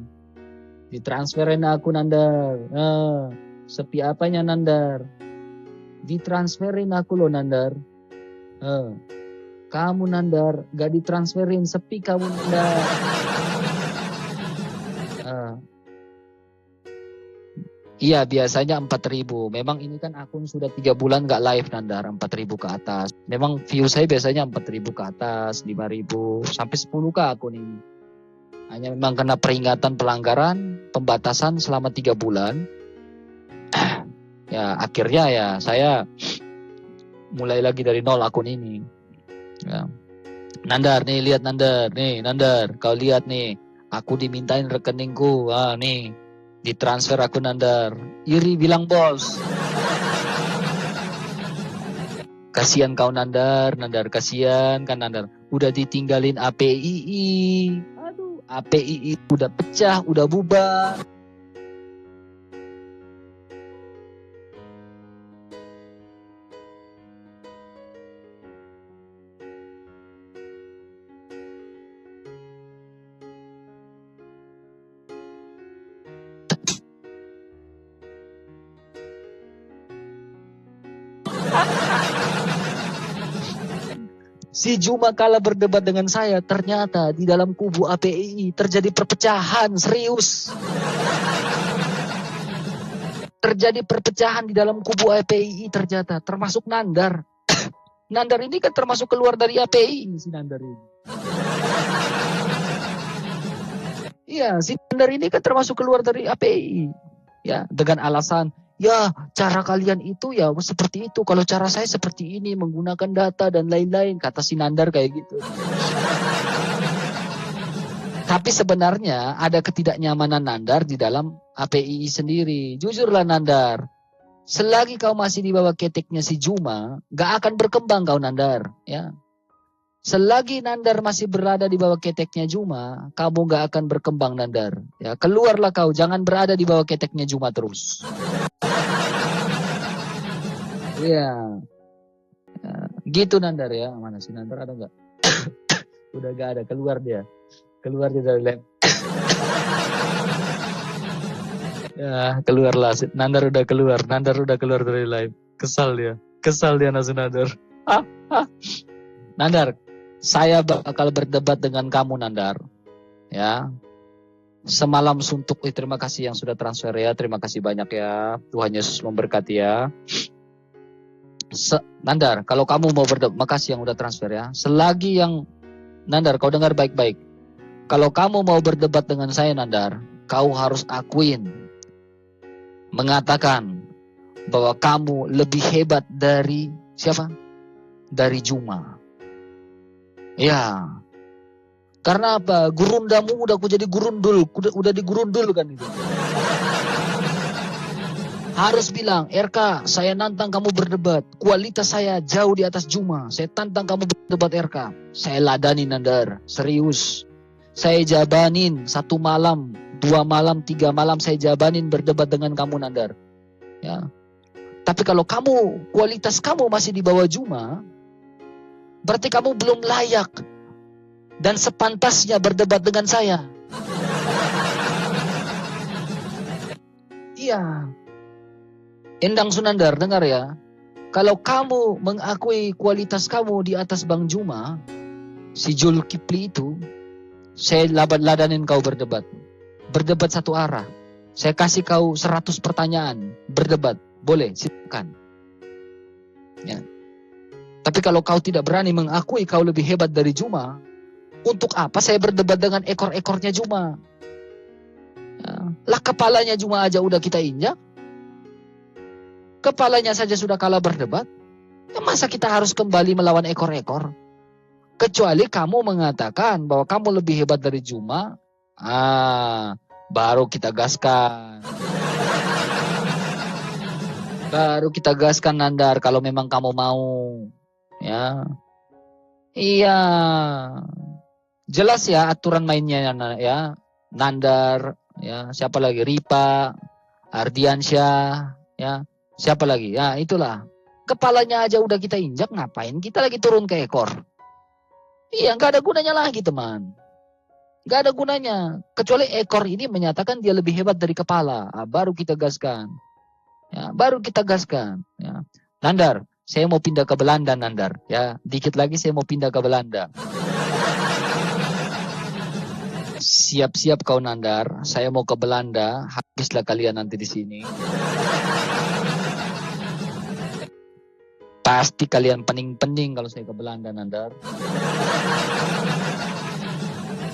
Speaker 2: Ditransferin aku Nandar. Sepi apanya Nandar? Ditransferin aku loh Nandar. Kamu Nandar, gak ditransferin, sepi kamu Nandar. Iya biasanya 4.000. Memang ini kan akun sudah 3 bulan gak live Nandar, 4.000 ke atas. Memang view saya biasanya 4.000 ke atas, 5.000 sampai 10k akun ini. Hanya memang kena peringatan pelanggaran, pembatasan selama 3 bulan. Ya akhirnya ya saya mulai lagi dari nol akun ini. Ya. Nandar nih, lihat Nandar, nih Nandar, kau lihat nih, aku dimintain rekeningku, nih ditransfer akun Nandar. Iri bilang bos. Kasihan kau Nandar, Nandar kasihan kan Nandar. Udah ditinggalin APII. Aduh, APII udah pecah, udah bubar. Si Juma kala berdebat dengan saya, ternyata di dalam kubu APII terjadi perpecahan serius. Terjadi perpecahan di dalam kubu APII ternyata, termasuk Nandar. Nandar ini kan termasuk keluar dari APII, si Nandar ini. Iya, si Nandar ini kan termasuk keluar dari APII. Ya, dengan alasan, ya cara kalian itu ya seperti itu. Kalau cara saya seperti ini, menggunakan data dan lain-lain. Kata si Nandar kayak gitu. Tapi sebenarnya ada ketidaknyamanan Nandar di dalam APII sendiri. Jujurlah Nandar. Selagi kau masih di bawah keteknya si Juma, gak akan berkembang kau Nandar. Ya. Selagi Nandar masih berada di bawah keteknya Juma, kamu gak akan berkembang Nandar. Ya, keluarlah kau, jangan berada di bawah keteknya Juma terus. Iya. Ya, gitu Nandar ya. Mana si Nandar ada nggak? Udah gak ada, keluar dia. Keluar dia dari lab. Ya, keluarlah. Nandar udah keluar. Nandar udah keluar dari live. Kesal dia. Kesal dia Nasu Nandar. Nandar, saya bakal berdebat dengan kamu Nandar. Ya. Semalam suntuk, terima kasih yang sudah transfer ya. Terima kasih banyak ya. Tuhan Yesus memberkati ya. Nandar, kalau kamu mau berdebat, makasih yang udah transfer ya. Selagi yang Nandar, kau dengar baik-baik. Kalau kamu mau berdebat dengan saya Nandar, kau harus akuin, mengatakan bahwa kamu lebih hebat dari siapa? Dari Juma. Ya. Karena apa? Gurundamu udah aku jadi gurundul, udah digurundul kan itu. Harus bilang, RK, saya nantang kamu berdebat. Kualitas saya jauh di atas Juma. Saya tantang kamu berdebat RK. Saya ladani Nandar, serius. Saya jabanin 1 malam, 2 malam, 3 malam saya jabanin berdebat dengan kamu Nandar. Ya. Tapi kalau kamu, kualitas kamu masih di bawah Juma, berarti kamu belum layak dan sepantasnya berdebat dengan saya. Iya. Endang Sunandar, dengar ya. Kalau kamu mengakui kualitas kamu di atas Bang Juma, si Zulkifli itu, saya ladanin kau berdebat. Berdebat satu arah. Saya kasih kau 100 pertanyaan. Berdebat. Boleh, silakan. Ya. Tapi kalau kau tidak berani mengakui kau lebih hebat dari Juma, untuk apa saya berdebat dengan ekor-ekornya Juma? Ya. Lah kepalanya Juma aja udah kita injak. Kepalanya saja sudah kalah berdebat. Ya masa kita harus kembali melawan ekor-ekor? Kecuali kamu mengatakan bahwa kamu lebih hebat dari Juma. Baru kita gaskan. Baru kita gaskan Nandar kalau memang kamu mau. Ya. Iya. Jelas ya aturan mainnya ya. Nandar, ya, siapa lagi? Ripa, Ardiansyah, ya. Siapa lagi? Ya, itulah. Kepalanya aja udah kita injak, ngapain kita lagi turun ke ekor? Iya, nggak ada gunanya lagi, teman. Nggak ada gunanya. Kecuali ekor ini menyatakan dia lebih hebat dari kepala. Baru kita gaskan. Ya, baru kita gaskan. Ya. Nandar, saya mau pindah ke Belanda, Nandar. Ya, dikit lagi saya mau pindah ke Belanda. Siap-siap kau Nandar, saya mau ke Belanda. Habislah kalian nanti di sini. Pasti kalian pening-pening kalau saya ke Belanda, Nandar.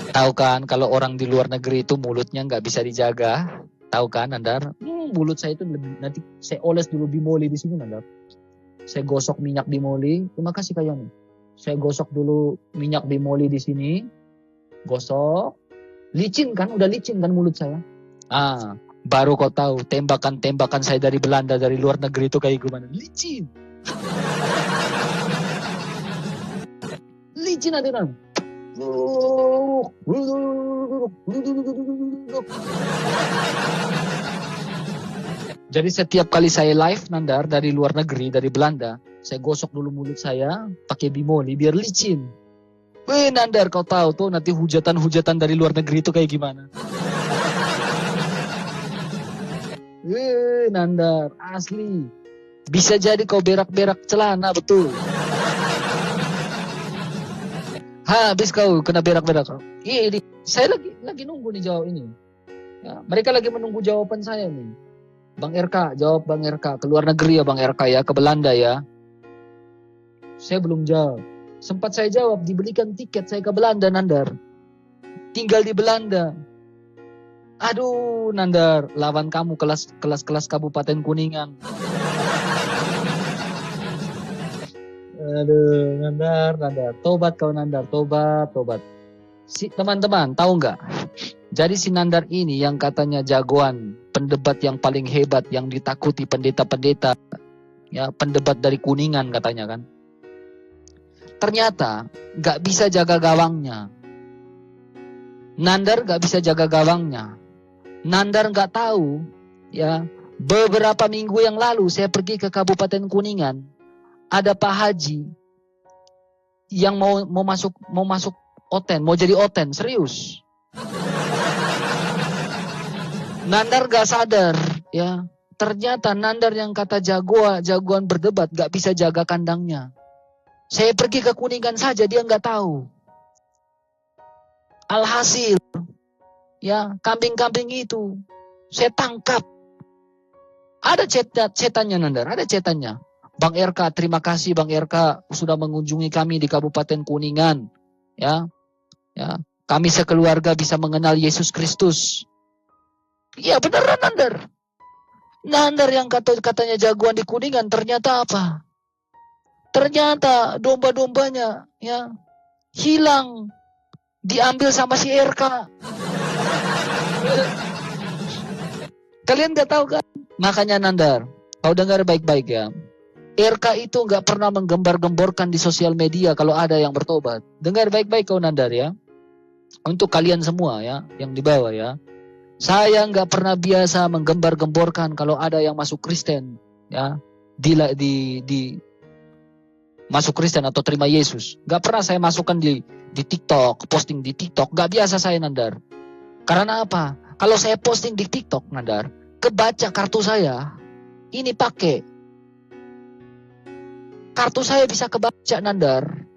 Speaker 2: Tahu kan kalau orang di luar negeri itu mulutnya nggak bisa dijaga. Tahu kan, Nandar? Mulut saya itu nanti saya oles dulu bimoli di sini, Nandar. Saya gosok minyak bimoli. Terima kasih kayaknya. Saya gosok dulu minyak bimoli di sini. Gosok. Licin kan? Udah licin kan mulut saya? Baru kau tahu tembakan-tembakan saya dari Belanda, dari luar negeri itu kayak gimana? Licin. Licin ada kan? Jadi setiap kali saya live, Nandar, dari luar negeri, dari Belanda, saya gosok dulu mulut saya pakai bimoli biar licin. Weh, Nandar, kau tahu tuh nanti hujatan-hujatan dari luar negeri itu kayak gimana? Nandar, asli. Bisa jadi kau berak-berak celana, betul. Habis kau kena berak-berak. Iya, saya lagi nunggu nih jawab ini. Ya, mereka lagi menunggu jawaban saya nih. Bang RK, jawab Bang RK. Ke luar negeri ya Bang RK ya, ke Belanda ya. Saya belum jawab. Sempat saya jawab, dibelikan tiket saya ke Belanda, Nandar. Tinggal di Belanda. Aduh, Nandar, lawan kamu kelas Kabupaten Kuningan. Aduh, Nandar. Tobat kau, Nandar. Tobat. Teman-teman, tahu nggak? Jadi si Nandar ini yang katanya jagoan, pendebat yang paling hebat, yang ditakuti pendeta-pendeta, ya pendebat dari Kuningan katanya kan. Ternyata nggak bisa jaga gawangnya. Nandar nggak bisa jaga gawangnya. Nandar nggak tahu, ya beberapa minggu yang lalu saya pergi ke Kabupaten Kuningan, ada Pak Haji yang mau masuk oten, mau jadi oten, serius. Nandar gak sadar, ya. Ternyata Nandar yang kata jagoan berdebat gak bisa jaga kandangnya. Saya pergi ke Kuningan saja dia gak tahu. Alhasil, ya kambing-kambing itu saya tangkap. Ada cetannya, Nandar, ada cetannya. Bang RK, terima kasih Bang RK sudah mengunjungi kami di Kabupaten Kuningan. Ya, kami sekeluarga bisa mengenal Yesus Kristus. Iya beneran, Nandar. Nandar yang katanya jagoan di Kuningan ternyata apa? Ternyata domba-dombanya ya hilang, diambil sama si RK. Kalian gak tahu kan? Makanya Nandar, kau dengar baik-baik ya. RK itu gak pernah menggembar-gemborkan di sosial media kalau ada yang bertobat. Dengar baik-baik kau, Nandar ya. Untuk kalian semua ya, yang di bawah ya. Saya nggak pernah biasa menggembar-gemborkan kalau ada yang masuk Kristen, ya, di masuk Kristen atau terima Yesus. Nggak pernah saya masukkan di TikTok, posting di TikTok. Nggak biasa saya, Nandar. Karena apa? Kalau saya posting di TikTok, Nandar, kebaca kartu saya, ini pakai kartu saya bisa kebaca, Nandar.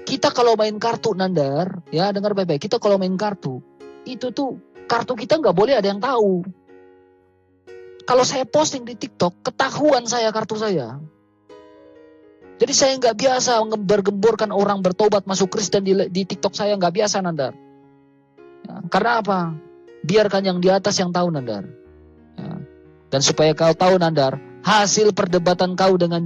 Speaker 2: Kita kalau main kartu, Nandar, ya dengar baik-baik. Kita kalau main kartu, itu tuh kartu kita nggak boleh ada yang tahu. Kalau saya posting di TikTok, ketahuan saya kartu saya. Jadi saya nggak biasa menggembar-gemborkan orang bertobat masuk Kristen di TikTok saya, nggak biasa, Nandar. Ya, karena apa? Biarkan yang di atas yang tahu, Nandar. Ya. Dan supaya kau tahu, Nandar, hasil perdebatan kau dengan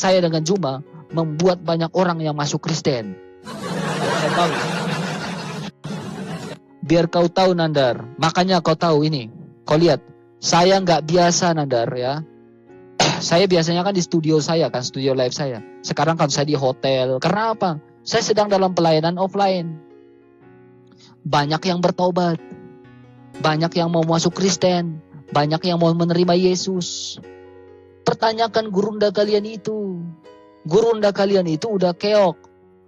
Speaker 2: saya dengan Juma, membuat banyak orang yang masuk Kristen. Kau tahu. Biar kau tahu, Nandar. Makanya kau tahu ini. Kau lihat, saya nggak biasa, Nandar ya. Saya biasanya kan di studio saya kan, studio live saya. Sekarang kan saya di hotel. Karena apa? Saya sedang dalam pelayanan offline. Banyak yang bertobat. Banyak yang mau masuk Kristen. Banyak yang mau menerima Yesus. Pertanyakan gurunda kalian itu. Gurunda kalian itu udah keok.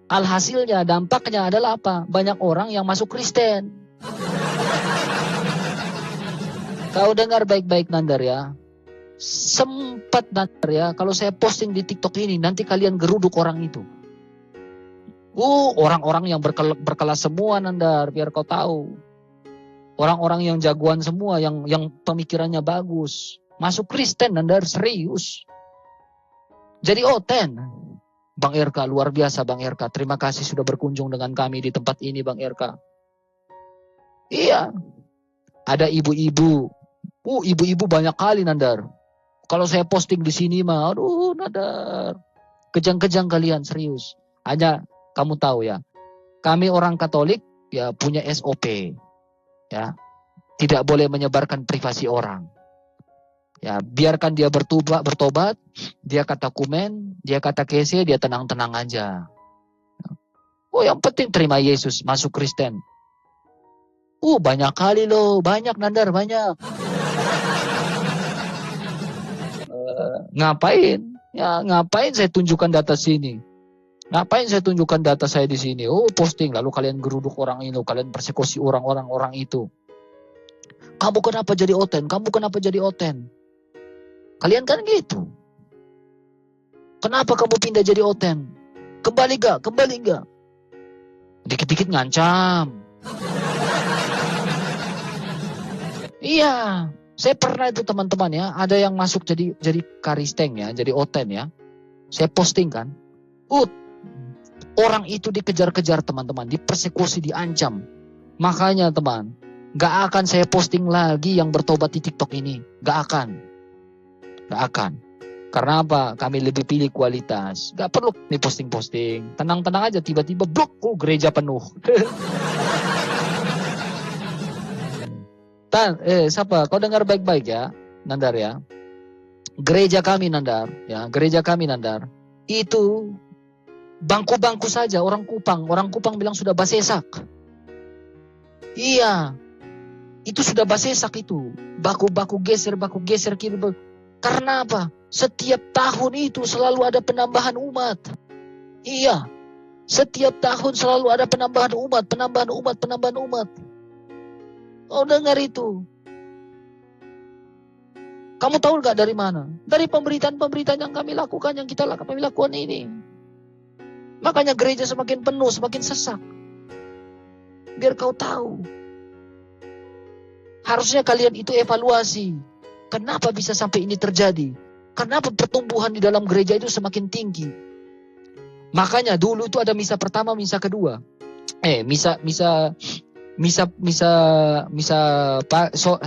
Speaker 2: Alhasilnya, dampaknya adalah apa? Banyak orang yang masuk Kristen. Kau dengar baik-baik, Nandar ya. Sempat, Nandar ya, kalau saya posting di TikTok ini, nanti kalian geruduk orang itu. Orang-orang yang berkelas semua, Nandar, biar kau tahu. Orang-orang yang jagoan semua, yang pemikirannya bagus. Masuk Kristen, Nandar, serius. Jadi oten. Bang RK, luar biasa Bang RK. Terima kasih sudah berkunjung dengan kami di tempat ini Bang RK. Iya. Ada ibu-ibu. Ibu-ibu banyak kali Nandar. Kalau saya posting di sini mah, aduh Nandar. Kejang-kejang kalian, serius. Hanya kamu tahu ya. Kami orang Katolik ya punya SOP. Ya. Tidak boleh menyebarkan privasi orang. Ya, biarkan dia bertobat, dia kata kumen, dia kata kese, dia tenang-tenang aja. Oh, yang penting terima Yesus, masuk Kristen. Banyak kali loh, banyak Nandar, banyak. Ngapain? Ya, ngapain saya tunjukkan data sini? Ngapain saya tunjukkan data saya di sini? Posting, lalu kalian geruduk orang itu, kalian persekusi orang itu. Kamu kenapa jadi oten? Kamu kenapa jadi oten? Kalian kan gitu. Kenapa kamu pindah jadi oten? Kembali gak? Kembali gak? Dikit-dikit ngancam. Iya, saya pernah itu teman-teman ya, ada yang masuk jadi karisteng ya, jadi oten ya. Saya posting kan. Orang itu dikejar-kejar teman-teman, dipersekusi, diancam. Makanya teman, gak akan saya posting lagi yang bertobat di TikTok ini. Gak akan. Karena apa? Kami lebih pilih kualitas. Gak perlu nih posting-posting. Tenang-tenang aja, tiba-tiba blok, gereja penuh. Siapa? Kau dengar baik-baik ya, Nandar ya. Gereja kami Nandar, itu bangku-bangku saja orang Kupang bilang sudah basesak. Iya. Itu sudah basesak itu. Baku geser kiri. Karena apa? Setiap tahun itu selalu ada penambahan umat. Iya. Setiap tahun selalu ada penambahan umat. Oh, dengar itu. Kamu tahu nggak dari mana? Dari pemberitaan yang kami lakukan, yang kami lakukan ini. Makanya gereja semakin penuh, semakin sesak. Biar kau tahu. Harusnya kalian itu evaluasi. Kenapa bisa sampai ini terjadi? Kenapa pertumbuhan di dalam gereja itu semakin tinggi? Makanya dulu itu ada misa pertama, misa kedua.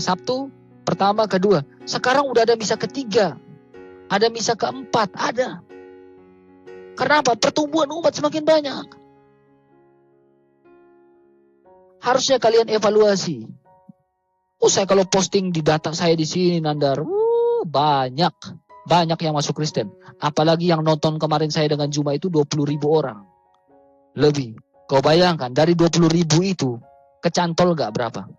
Speaker 2: Sabtu pertama, kedua. Sekarang udah ada misa ketiga. Ada misa keempat, ada. Kenapa? Pertumbuhan umat semakin banyak. Harusnya kalian evaluasi. Saya kalau posting di data saya di sini Nandar, banyak yang masuk Kristen. Apalagi yang nonton kemarin saya dengan Juma itu 20.000 orang. Lebih. Kau bayangkan dari 20.000 itu kecantol gak berapa?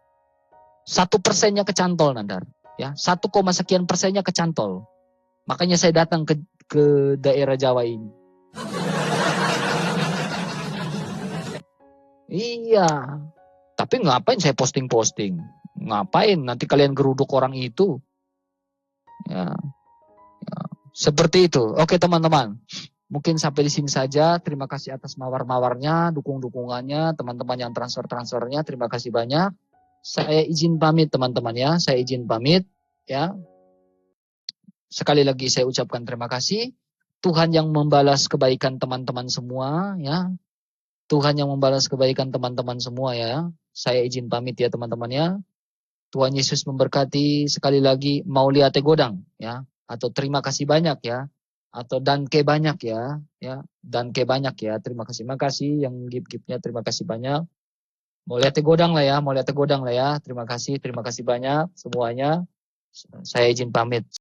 Speaker 2: 1%-nya kecantol Nandar. Ya, 1, sekian persennya kecantol. Makanya saya datang ke daerah Jawa ini. Iya. Tapi ngapain saya posting-posting? Ngapain? Nanti kalian geruduk orang itu. Ya. Seperti itu. Oke teman-teman. Mungkin sampai di sini saja. Terima kasih atas mawar-mawarnya, dukung-dukungannya, teman-teman yang transfer-transfernya. Terima kasih banyak. Saya izin pamit teman-teman ya. Saya izin pamit ya. Sekali lagi saya ucapkan terima kasih. Tuhan yang membalas kebaikan teman-teman semua ya. Tuhan yang membalas kebaikan teman-teman semua ya. Saya izin pamit ya teman-teman ya. Tuhan Yesus memberkati. Sekali lagi mau lihat godang ya, atau terima kasih banyak ya, atau danke banyak ya, danke banyak ya. Terima kasih yang gift-giftnya, terima kasih banyak. Mau lihat godang lah ya, Terima kasih banyak semuanya. Saya izin pamit.